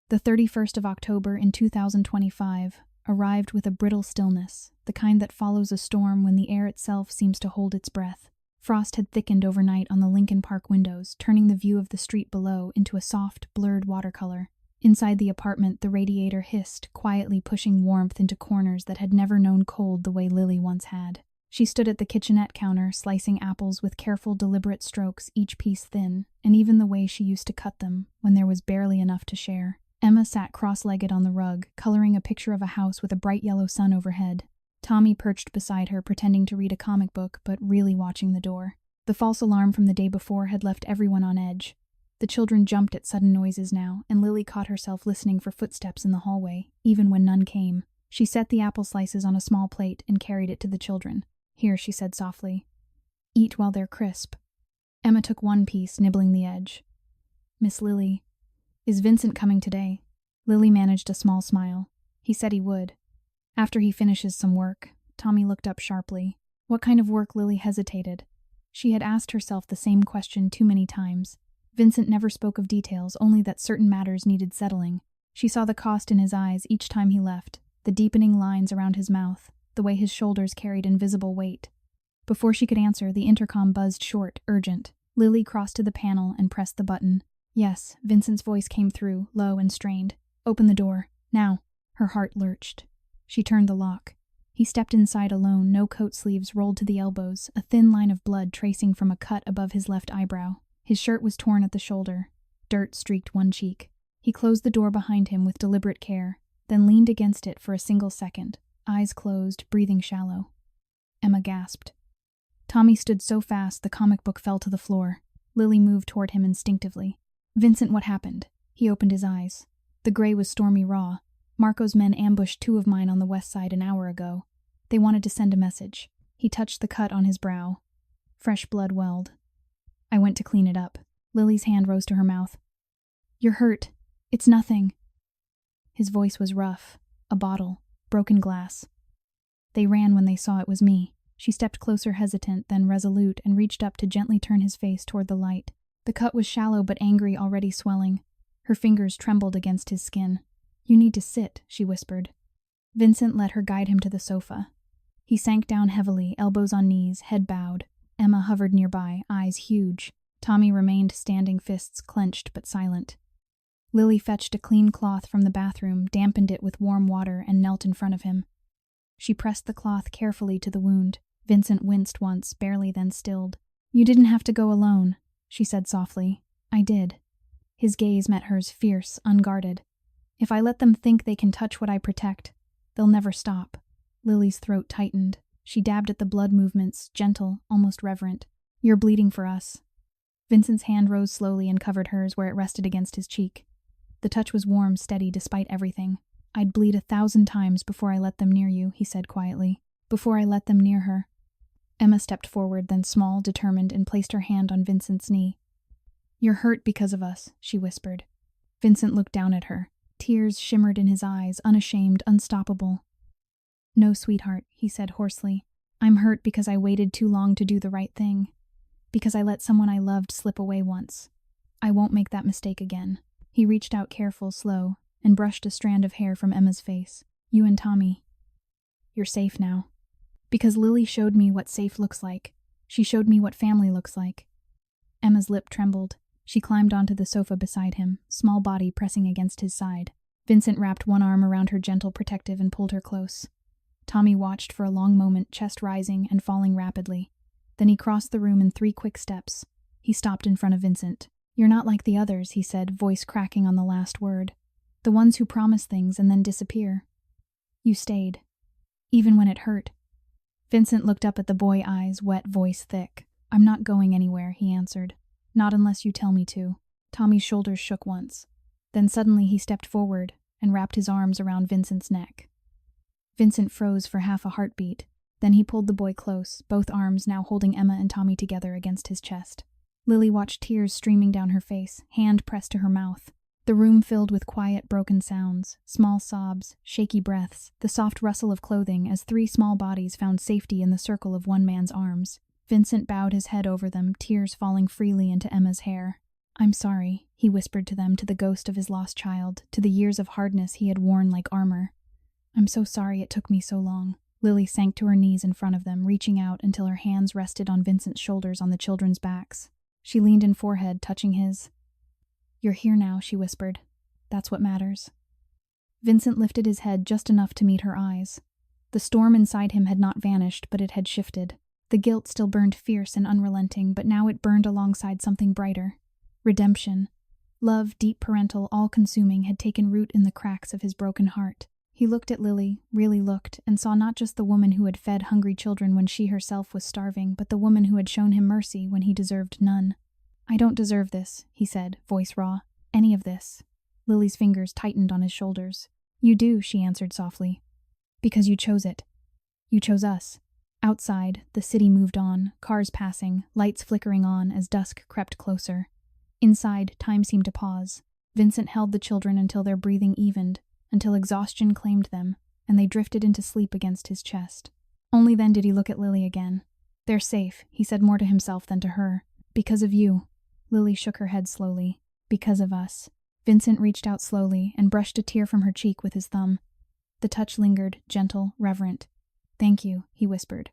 The 31st of October in 2025 arrived with a brittle stillness, the kind that follows a storm when the air itself seems to hold its breath. Frost had thickened overnight on the Lincoln Park windows, turning the view of the street below into a soft, blurred watercolor. Inside the apartment, the radiator hissed, quietly pushing warmth into corners that had never known cold the way Lily once had. She stood at the kitchenette counter, slicing apples with careful, deliberate strokes, each piece thin, and even the way she used to cut them, when there was barely enough to share. Emma sat cross-legged on the rug, coloring a picture of a house with a bright yellow sun overhead. Tommy perched beside her, pretending to read a comic book, but really watching the door. The false alarm from the day before had left everyone on edge. The children jumped at sudden noises now, and Lily caught herself listening for footsteps in the hallway, even when none came. She set the apple slices on a small plate and carried it to the children. "Here," she said softly. "Eat while they're crisp." Emma took one piece, nibbling the edge. "Miss Lily, is Vincent coming today?" Lily managed a small smile. "He said he would. After he finishes some work." Tommy looked up sharply. What kind of work? Lily hesitated. She had asked herself the same question too many times. Vincent never spoke of details, only that certain matters needed settling. She saw the cost in his eyes each time he left, the deepening lines around his mouth, the way his shoulders carried invisible weight. Before she could answer, the intercom buzzed short, urgent. Lily crossed to the panel and pressed the button. "Yes," Vincent's voice came through, low and strained. "Open the door. Now." Her heart lurched. She turned the lock. He stepped inside alone, no coat sleeves rolled to the elbows, a thin line of blood tracing from a cut above his left eyebrow. His shirt was torn at the shoulder. Dirt streaked one cheek. He closed the door behind him with deliberate care, then leaned against it for a single second, eyes closed, breathing shallow. Emma gasped. Tommy stood so fast the comic book fell to the floor. Lily moved toward him instinctively. "Vincent, what happened?" He opened his eyes. The gray was stormy raw. "Marco's men ambushed 2 of mine on the west side an hour ago. They wanted to send a message." He touched the cut on his brow. Fresh blood welled. "I went to clean it up." Lily's hand rose to her mouth. "You're hurt. It's nothing." His voice was rough. "A bottle. Broken glass. They ran when they saw it was me." She stepped closer, hesitant, then resolute, and reached up to gently turn his face toward the light. The cut was shallow but angry, already swelling. Her fingers trembled against his skin. "You need to sit," she whispered. Vincent let her guide him to the sofa. He sank down heavily, elbows on knees, head bowed. Emma hovered nearby, eyes huge. Tommy remained standing, fists clenched but silent. Lily fetched a clean cloth from the bathroom, dampened it with warm water, and knelt in front of him. She pressed the cloth carefully to the wound. Vincent winced once, barely, then stilled. "You didn't have to go alone," she said softly. "I did." His gaze met hers, fierce, unguarded. "If I let them think they can touch what I protect, they'll never stop." Lily's throat tightened. She dabbed at the blood movements, gentle, almost reverent. "You're bleeding for us." Vincent's hand rose slowly and covered hers where it rested against his cheek. The touch was warm, steady, despite everything. "I'd bleed 1,000 times before I let them near you," he said quietly. "Before I let them near her." Emma stepped forward, then small, determined, and placed her hand on Vincent's knee. "You're hurt because of us," she whispered. Vincent looked down at her. Tears shimmered in his eyes, unashamed, unstoppable. "No, sweetheart," he said hoarsely. "I'm hurt because I waited too long to do the right thing. Because I let someone I loved slip away once. I won't make that mistake again." He reached out careful, slow, and brushed a strand of hair from Emma's face. "You and Tommy. You're safe now." "Because Lily showed me what safe looks like. She showed me what family looks like." Emma's lip trembled. She climbed onto the sofa beside him, small body pressing against his side. Vincent wrapped one arm around her, gentle, protective, and pulled her close. Tommy watched for a long moment, chest rising and falling rapidly. Then he crossed the room in 3 quick steps. He stopped in front of Vincent. "You're not like the others," he said, voice cracking on the last word. "The ones who promise things and then disappear. You stayed. Even when it hurt. Vincent looked up at the boy, eyes wet, voice thick. "I'm not going anywhere," he answered. "Not unless you tell me to." Tommy's shoulders shook once. Then suddenly he stepped forward and wrapped his arms around Vincent's neck. Vincent froze for half a heartbeat. Then he pulled the boy close, both arms now holding Emma and Tommy together against his chest. Lily watched tears streaming down her face, hand pressed to her mouth. The room filled with quiet, broken sounds, small sobs, shaky breaths, the soft rustle of clothing as three small bodies found safety in the circle of one man's arms. Vincent bowed his head over them, tears falling freely into Emma's hair. "I'm sorry," he whispered to them, to the ghost of his lost child, to the years of hardness he had worn like armor. "I'm so sorry it took me so long." Lily sank to her knees in front of them, reaching out until her hands rested on Vincent's shoulders on the children's backs. She leaned in forehead, touching his. "You're here now," she whispered. "That's what matters." Vincent lifted his head just enough to meet her eyes. The storm inside him had not vanished, but it had shifted. The guilt still burned fierce and unrelenting, but now it burned alongside something brighter. Redemption. Love, deep, parental, all-consuming, had taken root in the cracks of his broken heart. He looked at Lily, really looked, and saw not just the woman who had fed hungry children when she herself was starving, but the woman who had shown him mercy when he deserved none. "I don't deserve this," he said, voice raw. "Any of this." Lily's fingers tightened on his shoulders. "You do," she answered softly. "Because you chose it. You chose us." Outside, the city moved on, cars passing, lights flickering on as dusk crept closer. Inside, time seemed to pause. Vincent held the children until their breathing evened, until exhaustion claimed them, and they drifted into sleep against his chest. Only then did he look at Lily again. "They're safe," he said, more to himself than to her. "Because of you." Lily shook her head slowly. "Because of us." Vincent reached out slowly and brushed a tear from her cheek with his thumb. The touch lingered, gentle, reverent. "Thank you," he whispered,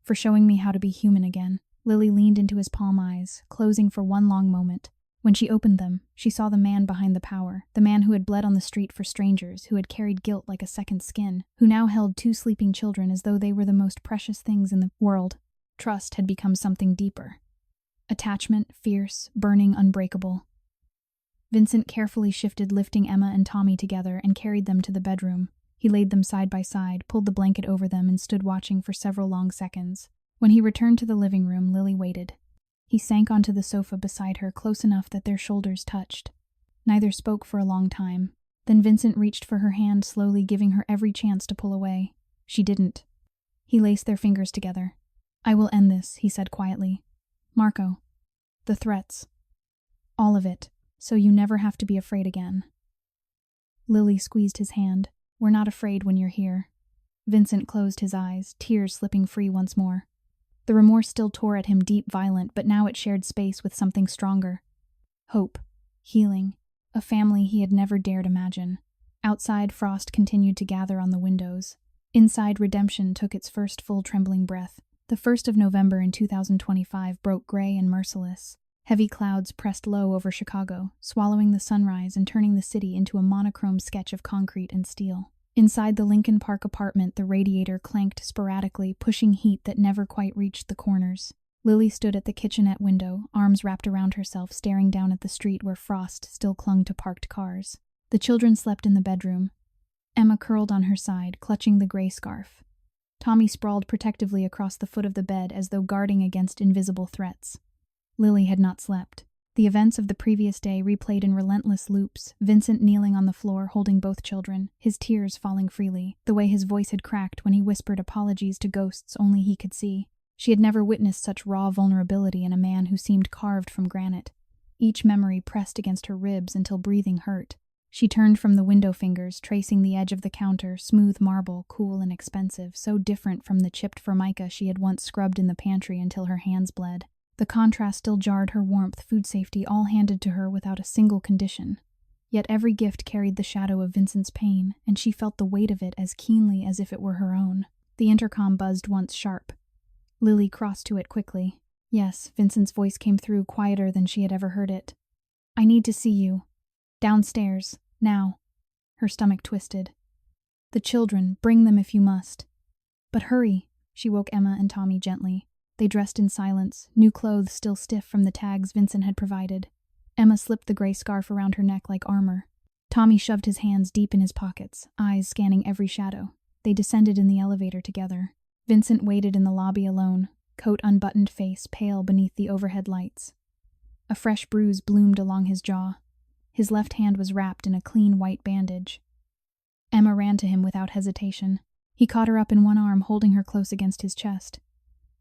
"for showing me how to be human again." Lily leaned into his palm eyes, closing for one long moment. When she opened them, she saw the man behind the power, the man who had bled on the street for strangers, who had carried guilt like a second skin, who now held two sleeping children as though they were the most precious things in the world. Trust had become something deeper. Attachment, fierce, burning, unbreakable. Vincent carefully shifted, lifting Emma and Tommy together, and carried them to the bedroom. He laid them side by side, pulled the blanket over them, and stood watching for several long seconds. When he returned to the living room, Lily waited. He sank onto the sofa beside her, close enough that their shoulders touched. Neither spoke for a long time. Then Vincent reached for her hand, slowly, giving her every chance to pull away. She didn't. He laced their fingers together. "I will end this," he said quietly. "Marco. The threats. All of it. So you never have to be afraid again." Lily squeezed his hand. "We're not afraid when you're here." Vincent closed his eyes, tears slipping free once more. The remorse still tore at him, deep, violent, but now it shared space with something stronger. Hope. Healing. A family he had never dared imagine. Outside, frost continued to gather on the windows. Inside, redemption took its first full trembling breath. The 1st of November in 2025 broke gray and merciless. Heavy clouds pressed low over Chicago, swallowing the sunrise and turning the city into a monochrome sketch of concrete and steel. Inside the Lincoln Park apartment, the radiator clanked sporadically, pushing heat that never quite reached the corners. Lily stood at the kitchenette window, arms wrapped around herself, staring down at the street where frost still clung to parked cars. The children slept in the bedroom. Emma curled on her side, clutching the gray scarf. Tommy sprawled protectively across the foot of the bed as though guarding against invisible threats. Lily had not slept. The events of the previous day replayed in relentless loops, Vincent kneeling on the floor holding both children, his tears falling freely, the way his voice had cracked when he whispered apologies to ghosts only he could see. She had never witnessed such raw vulnerability in a man who seemed carved from granite. Each memory pressed against her ribs until breathing hurt. She turned from the window fingers, tracing the edge of the counter, smooth marble, cool and expensive, so different from the chipped formica she had once scrubbed in the pantry until her hands bled. The contrast still jarred her warmth, food safety, all handed to her without a single condition. Yet every gift carried the shadow of Vincent's pain, and she felt the weight of it as keenly as if it were her own. The intercom buzzed once sharp. Lily crossed to it quickly. "Yes," Vincent's voice came through, quieter than she had ever heard it. "I need to see you. Downstairs. Now." Her stomach twisted. "The children, bring them if you must." "But hurry," she woke Emma and Tommy gently. They dressed in silence, new clothes still stiff from the tags Vincent had provided. Emma slipped the gray scarf around her neck like armor. Tommy shoved his hands deep in his pockets, eyes scanning every shadow. They descended in the elevator together. Vincent waited in the lobby alone, coat unbuttoned, face pale beneath the overhead lights. A fresh bruise bloomed along his jaw. His left hand was wrapped in a clean white bandage. Emma ran to him without hesitation. He caught her up in one arm, holding her close against his chest.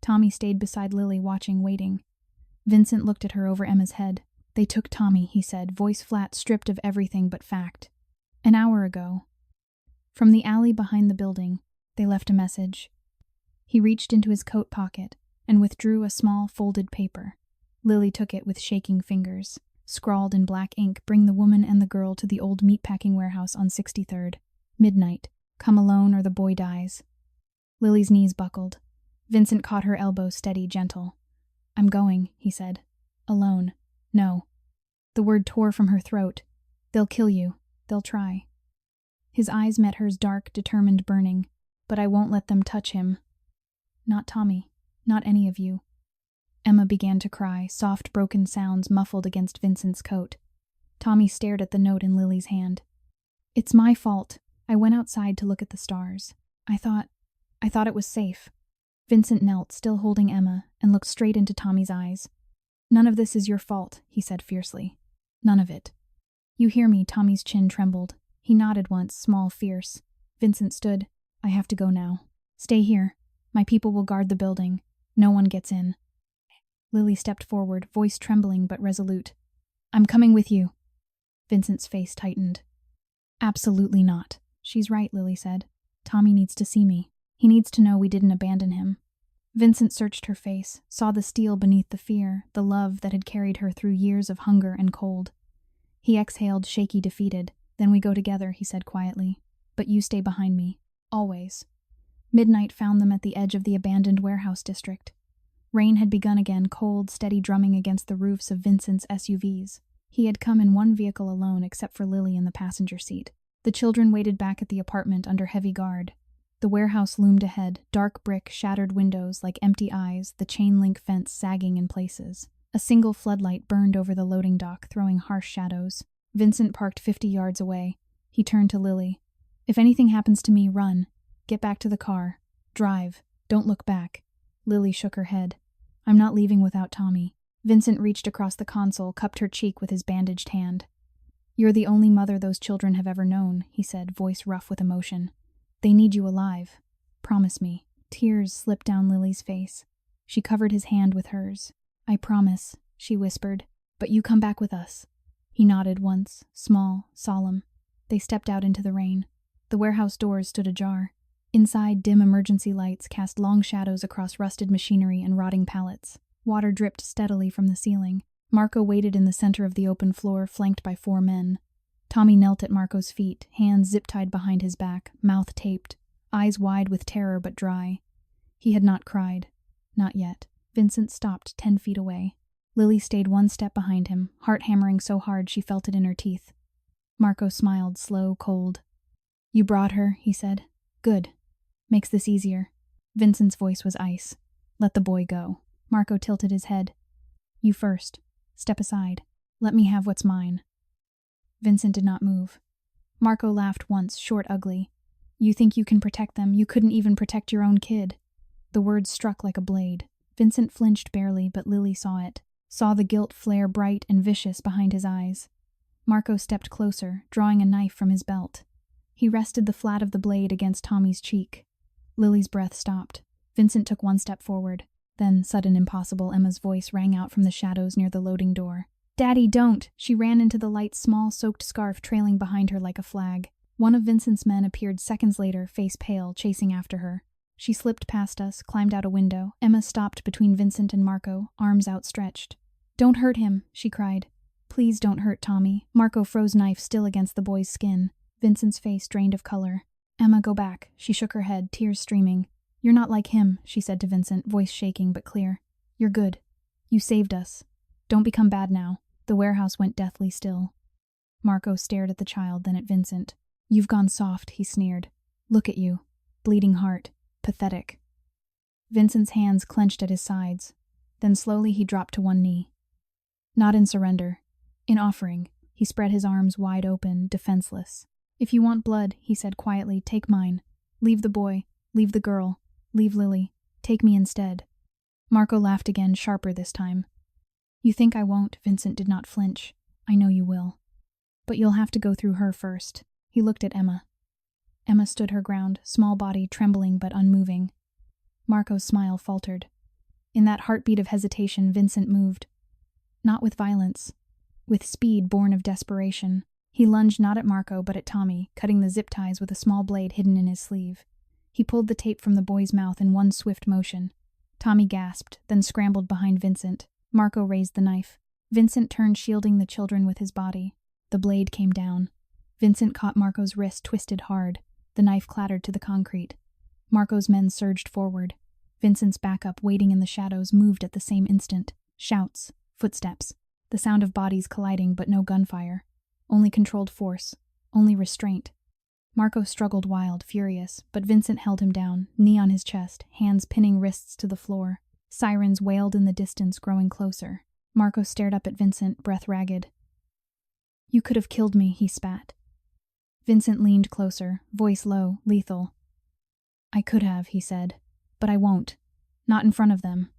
Tommy stayed beside Lily, watching, waiting. Vincent looked at her over Emma's head. "They took Tommy," he said, voice flat, stripped of everything but fact. "An hour ago." From the alley behind the building, they left a message. He reached into his coat pocket and withdrew a small folded paper. Lily took it with shaking fingers. Scrawled in black ink, "Bring the woman and the girl to the old meatpacking warehouse on 63rd. Midnight. Come alone or the boy dies." Lily's knees buckled. Vincent caught her elbow, steady, gentle. "I'm going," he said. "Alone. No." The word tore from her throat. "They'll kill you. They'll try." His eyes met hers, dark, determined, burning. "But I won't let them touch him. Not Tommy. Not any of you." Emma began to cry, soft, broken sounds muffled against Vincent's coat. Tommy stared at the note in Lily's hand. "It's my fault. I went outside to look at the stars. I thought it was safe." Vincent knelt, still holding Emma, and looked straight into Tommy's eyes. "None of this is your fault," he said fiercely. "None of it." "You hear me?" Tommy's chin trembled. He nodded once, small, fierce. Vincent stood. "I have to go now. Stay here. My people will guard the building. No one gets in." Lily stepped forward, voice trembling but resolute. "I'm coming with you." Vincent's face tightened. "Absolutely not." "She's right," Lily said. "Tommy needs to see me. He needs to know we didn't abandon him." Vincent searched her face, saw the steel beneath the fear, the love that had carried her through years of hunger and cold. He exhaled, shaky, defeated. "Then we go together," he said quietly. "But you stay behind me. Always." Midnight found them at the edge of the abandoned warehouse district. Rain had begun again, cold, steady drumming against the roofs of Vincent's SUVs. He had come in one vehicle alone, except for Lily in the passenger seat. The children waited back at the apartment under heavy guard. The warehouse loomed ahead, dark brick, shattered windows like empty eyes, the chain-link fence sagging in places. A single floodlight burned over the loading dock, throwing harsh shadows. Vincent parked 50 yards away. He turned to Lily. "If anything happens to me, run. Get back to the car. Drive. Don't look back." Lily shook her head. "I'm not leaving without Tommy." Vincent reached across the console, cupped her cheek with his bandaged hand. "You're the only mother those children have ever known," he said, voice rough with emotion. "They need you alive. Promise me." Tears slipped down Lily's face. She covered his hand with hers. "I promise," she whispered. "But you come back with us." He nodded once, small, solemn. They stepped out into the rain. The warehouse doors stood ajar. Inside, dim emergency lights cast long shadows across rusted machinery and rotting pallets. Water dripped steadily from the ceiling. Marco waited in the center of the open floor, flanked by 4 men. Tommy knelt at Marco's feet, hands zip-tied behind his back, mouth taped, eyes wide with terror but dry. He had not cried. Not yet. Vincent stopped 10 feet away. Lily stayed 1 step behind him, heart hammering so hard she felt it in her teeth. Marco smiled, slow, cold. "You brought her," he said. "Good. Makes this easier." Vincent's voice was ice. "Let the boy go." Marco tilted his head. "You first. Step aside. Let me have what's mine." Vincent did not move. Marco laughed once, short, ugly. "You think you can protect them? You couldn't even protect your own kid." The words struck like a blade. Vincent flinched barely, but Lily saw it. Saw the guilt flare bright and vicious behind his eyes. Marco stepped closer, drawing a knife from his belt. He rested the flat of the blade against Tommy's cheek. Lily's breath stopped. Vincent took 1 step forward. Then, sudden, impossible, Emma's voice rang out from the shadows near the loading door. "Daddy, don't!" She ran into the light, small, soaked scarf trailing behind her like a flag. One of Vincent's men appeared seconds later, face pale, chasing after her. She slipped past us, climbed out a window. Emma stopped between Vincent and Marco, arms outstretched. "Don't hurt him," she cried. "Please don't hurt Tommy." Marco froze, knife still against the boy's skin. Vincent's face drained of color. "Emma, go back." She shook her head, tears streaming. "You're not like him," she said to Vincent, voice shaking but clear. "You're good. You saved us. Don't become bad now." The warehouse went deathly still. Marco stared at the child, then at Vincent. "You've gone soft," he sneered. "Look at you. Bleeding heart. Pathetic." Vincent's hands clenched at his sides. Then slowly he dropped to 1 knee. Not in surrender. In offering. He spread his arms wide open, defenseless. "If you want blood," he said quietly, "take mine. Leave the boy. Leave the girl. Leave Lily. Take me instead." Marco laughed again, sharper this time. "You think I won't?" Vincent did not flinch. "I know you will. But you'll have to go through her first." He looked at Emma. Emma stood her ground, small body trembling but unmoving. Marco's smile faltered. In that heartbeat of hesitation, Vincent moved. Not with violence. With speed born of desperation. He lunged not at Marco but at Tommy, cutting the zip ties with a small blade hidden in his sleeve. He pulled the tape from the boy's mouth in one swift motion. Tommy gasped, then scrambled behind Vincent. Marco raised the knife. Vincent turned, shielding the children with his body. The blade came down. Vincent caught Marco's wrist, twisted hard. The knife clattered to the concrete. Marco's men surged forward. Vincent's backup, waiting in the shadows, moved at the same instant. Shouts, footsteps, the sound of bodies colliding, but no gunfire. Only controlled force, only restraint. Marco struggled wild, furious, but Vincent held him down, knee on his chest, hands pinning wrists to the floor. Sirens wailed in the distance, growing closer. Marco stared up at Vincent, breath ragged. "You could have killed me," he spat. Vincent leaned closer, voice low, lethal. "I could have," he said, "but I won't. Not in front of them."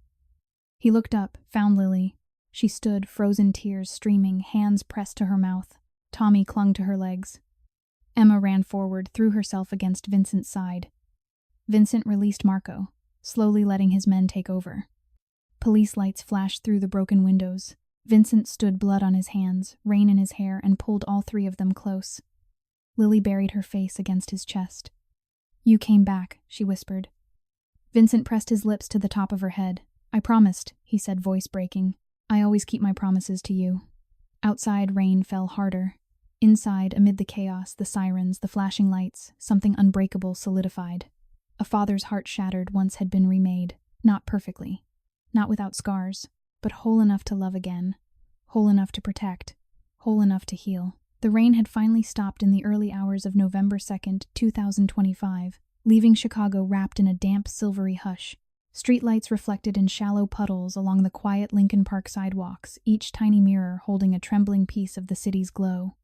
He looked up, found Lily. She stood, frozen tears streaming, hands pressed to her mouth. Tommy clung to her legs. Emma ran forward, threw herself against Vincent's side. Vincent released Marco, slowly letting his men take over. Police lights flashed through the broken windows. Vincent stood, blood on his hands, rain in his hair, and pulled all three of them close. Lily buried her face against his chest. "You came back," she whispered. Vincent pressed his lips to the top of her head. "I promised," he said, voice breaking. "I always keep my promises to you." Outside, rain fell harder. Inside, amid the chaos, the sirens, the flashing lights, something unbreakable solidified. A father's heart shattered once had been remade, not perfectly, not without scars, but whole enough to love again, whole enough to protect, whole enough to heal. The rain had finally stopped in the early hours of November 2nd, 2025, leaving Chicago wrapped in a damp, silvery hush. Streetlights reflected in shallow puddles along the quiet Lincoln Park sidewalks, each tiny mirror holding a trembling piece of the city's glow.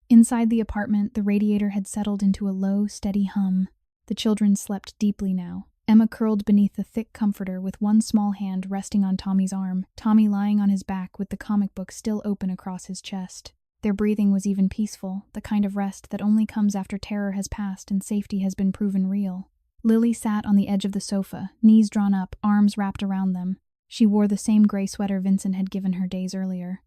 Inside the apartment, the radiator had settled into a low, steady hum. The children slept deeply now. Emma curled beneath the thick comforter with one small hand resting on Tommy's arm, Tommy lying on his back with the comic book still open across his chest. Their breathing was even peaceful, the kind of rest that only comes after terror has passed and safety has been proven real. Lily sat on the edge of the sofa, knees drawn up, arms wrapped around them. She wore the same gray sweater Vincent had given her days earlier.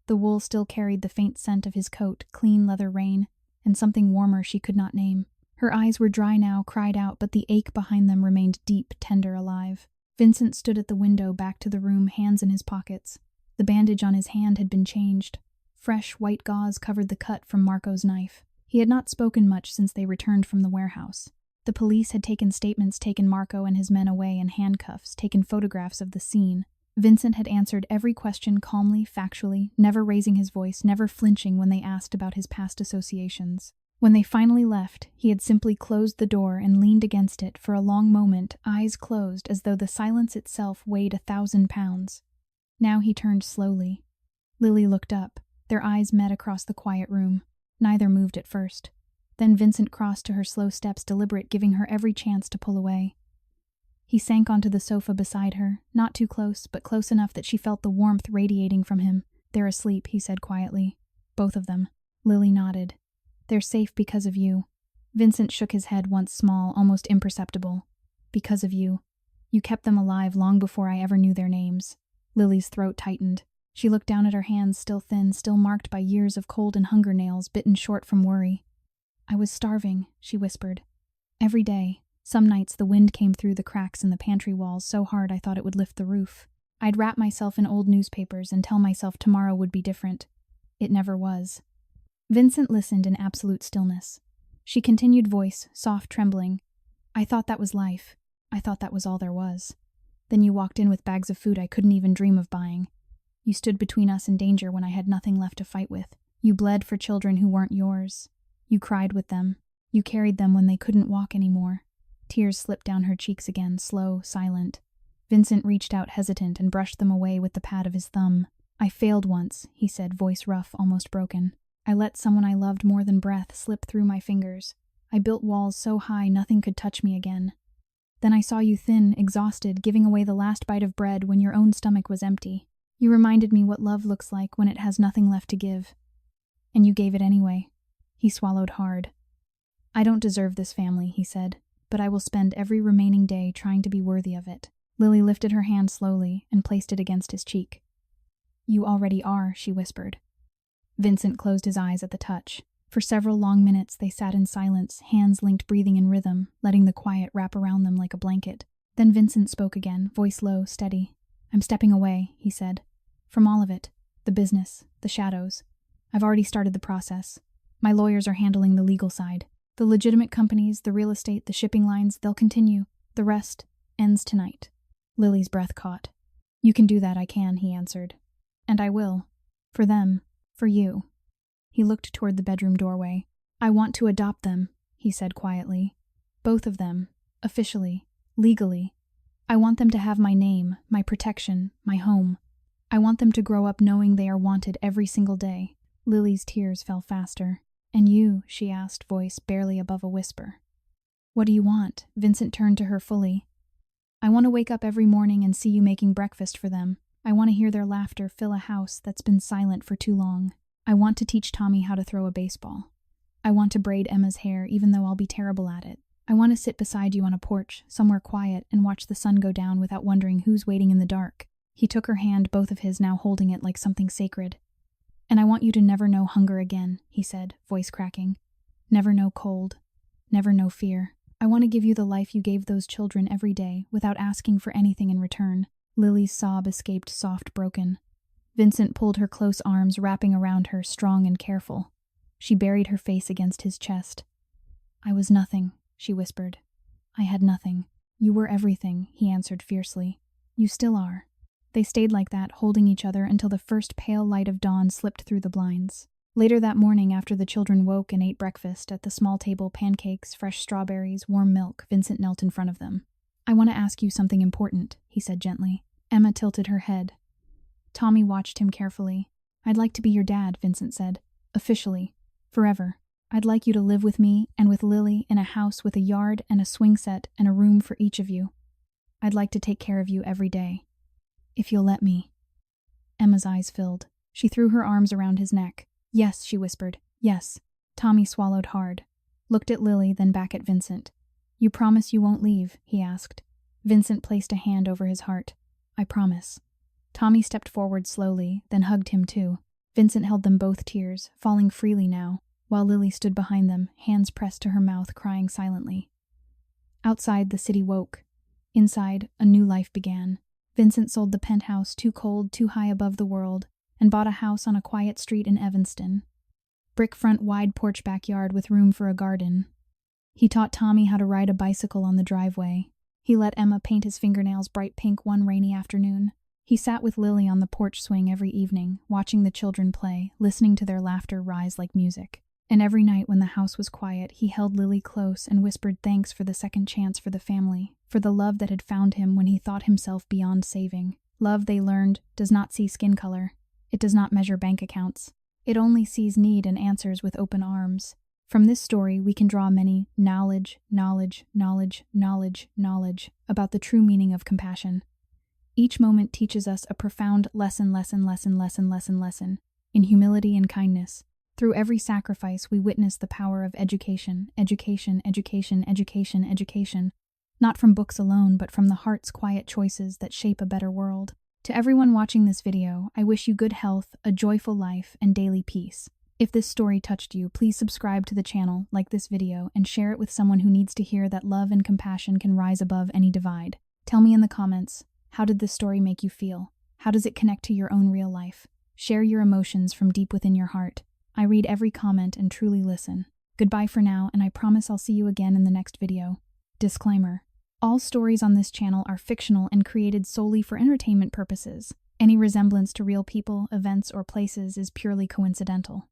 The wool still carried the faint scent of his coat, clean leather rain, and something warmer she could not name. Her eyes were dry now, cried out, but the ache behind them remained deep, tender, alive. Vincent stood at the window, back to the room, hands in his pockets. The bandage on his hand had been changed. Fresh, white gauze covered the cut from Marco's knife. He had not spoken much since they returned from the warehouse. The police had taken statements, taken Marco and his men away in handcuffs, taken photographs of the scene. Vincent had answered every question calmly, factually, never raising his voice, never flinching when they asked about his past associations. When they finally left, he had simply closed the door and leaned against it for a long moment, eyes closed as though the silence itself weighed 1,000 pounds. Now he turned slowly. Lily looked up. Their eyes met across the quiet room. Neither moved at first. Then Vincent crossed to her, slow steps, deliberate, giving her every chance to pull away. He sank onto the sofa beside her, not too close, but close enough that she felt the warmth radiating from him. "They're asleep," he said quietly. "Both of them." Lily nodded. "They're safe because of you." Vincent shook his head once, small, almost imperceptible. "Because of you. You kept them alive long before I ever knew their names." Lily's throat tightened. She looked down at her hands, still thin, still marked by years of cold and hunger nails, bitten short from worry. "I was starving," she whispered. "Every day. Some nights the wind came through the cracks in the pantry walls so hard I thought it would lift the roof. I'd wrap myself in old newspapers and tell myself tomorrow would be different. It never was." Vincent listened in absolute stillness. She continued, voice soft, trembling. "I thought that was life. I thought that was all there was. Then you walked in with bags of food I couldn't even dream of buying. You stood between us and danger when I had nothing left to fight with. You bled for children who weren't yours. You cried with them. You carried them when they couldn't walk anymore." Tears slipped down her cheeks again, slow, silent. Vincent reached out hesitant and brushed them away with the pad of his thumb. "I failed once," he said, voice rough, almost broken. "I let someone I loved more than breath slip through my fingers. I built walls so high nothing could touch me again. Then I saw you thin, exhausted, giving away the last bite of bread when your own stomach was empty. You reminded me what love looks like when it has nothing left to give. And you gave it anyway." He swallowed hard. "I don't deserve this family," he said, "but I will spend every remaining day trying to be worthy of it." Lily lifted her hand slowly and placed it against his cheek. "You already are," she whispered. Vincent closed his eyes at the touch. For several long minutes they sat in silence, hands linked, breathing in rhythm, letting the quiet wrap around them like a blanket. Then Vincent spoke again, voice low, steady. "I'm stepping away," he said. "From all of it. The business, the shadows. I've already started the process. My lawyers are handling the legal side. The legitimate companies, the real estate, the shipping lines, they'll continue. The rest ends tonight." Lily's breath caught. "You can do that, I can," he answered. "And I will. For them. For you." He looked toward the bedroom doorway. "I want to adopt them," he said quietly. "Both of them. Officially. Legally. I want them to have my name, my protection, my home. I want them to grow up knowing they are wanted every single day." Lily's tears fell faster. "And you?" she asked, voice barely above a whisper. "What do you want?" Vincent turned to her fully. "I want to wake up every morning and see you making breakfast for them. I want to hear their laughter fill a house that's been silent for too long. I want to teach Tommy how to throw a baseball. I want to braid Emma's hair even though I'll be terrible at it. I want to sit beside you on a porch, somewhere quiet, and watch the sun go down without wondering who's waiting in the dark." He took her hand, both of his now holding it like something sacred. "And I want you to never know hunger again," he said, voice cracking. "Never know cold. Never know fear. I want to give you the life you gave those children every day, without asking for anything in return." Lily's sob escaped soft, broken. Vincent pulled her close arms, wrapping around her, strong and careful. She buried her face against his chest. "I was nothing," she whispered. "I had nothing. You were everything," he answered fiercely. "You still are." They stayed like that, holding each other until the first pale light of dawn slipped through the blinds. Later that morning, after the children woke and ate breakfast, at the small table, pancakes, fresh strawberries, warm milk, Vincent knelt in front of them. "I want to ask you something important," he said gently. Emma tilted her head. Tommy watched him carefully. "I'd like to be your dad," Vincent said. "Officially. Forever. I'd like you to live with me and with Lily in a house with a yard and a swing set and a room for each of you. I'd like to take care of you every day. If you'll let me." Emma's eyes filled. She threw her arms around his neck. "Yes," she whispered. "Yes." Tommy swallowed hard. Looked at Lily, then back at Vincent. "You promise you won't leave?" he asked. Vincent placed a hand over his heart. "I promise." Tommy stepped forward slowly, then hugged him too. Vincent held them both, tears falling freely now, while Lily stood behind them, hands pressed to her mouth, crying silently. Outside, the city woke. Inside, a new life began. Vincent sold the penthouse, too cold, too high above the world, and bought a house on a quiet street in Evanston. Brick front, wide porch backyard with room for a garden. He taught Tommy how to ride a bicycle on the driveway. He let Emma paint his fingernails bright pink one rainy afternoon. He sat with Lily on the porch swing every evening, watching the children play, listening to their laughter rise like music. And every night when the house was quiet, he held Lily close and whispered thanks for the second chance for the family, for the love that had found him when he thought himself beyond saving. Love, they learned, does not see skin color. It does not measure bank accounts. It only sees need and answers with open arms. From this story, we can draw many knowledge about the true meaning of compassion. Each moment teaches us a profound lesson in humility and kindness. Through every sacrifice, we witness the power of education, not from books alone, but from the heart's quiet choices that shape a better world. To everyone watching this video, I wish you good health, a joyful life, and daily peace. If this story touched you, please subscribe to the channel, like this video, and share it with someone who needs to hear that love and compassion can rise above any divide. Tell me in the comments, how did this story make you feel? How does it connect to your own real life? Share your emotions from deep within your heart. I read every comment and truly listen. Goodbye for now, and I promise I'll see you again in the next video. Disclaimer: all stories on this channel are fictional and created solely for entertainment purposes. Any resemblance to real people, events, or places is purely coincidental.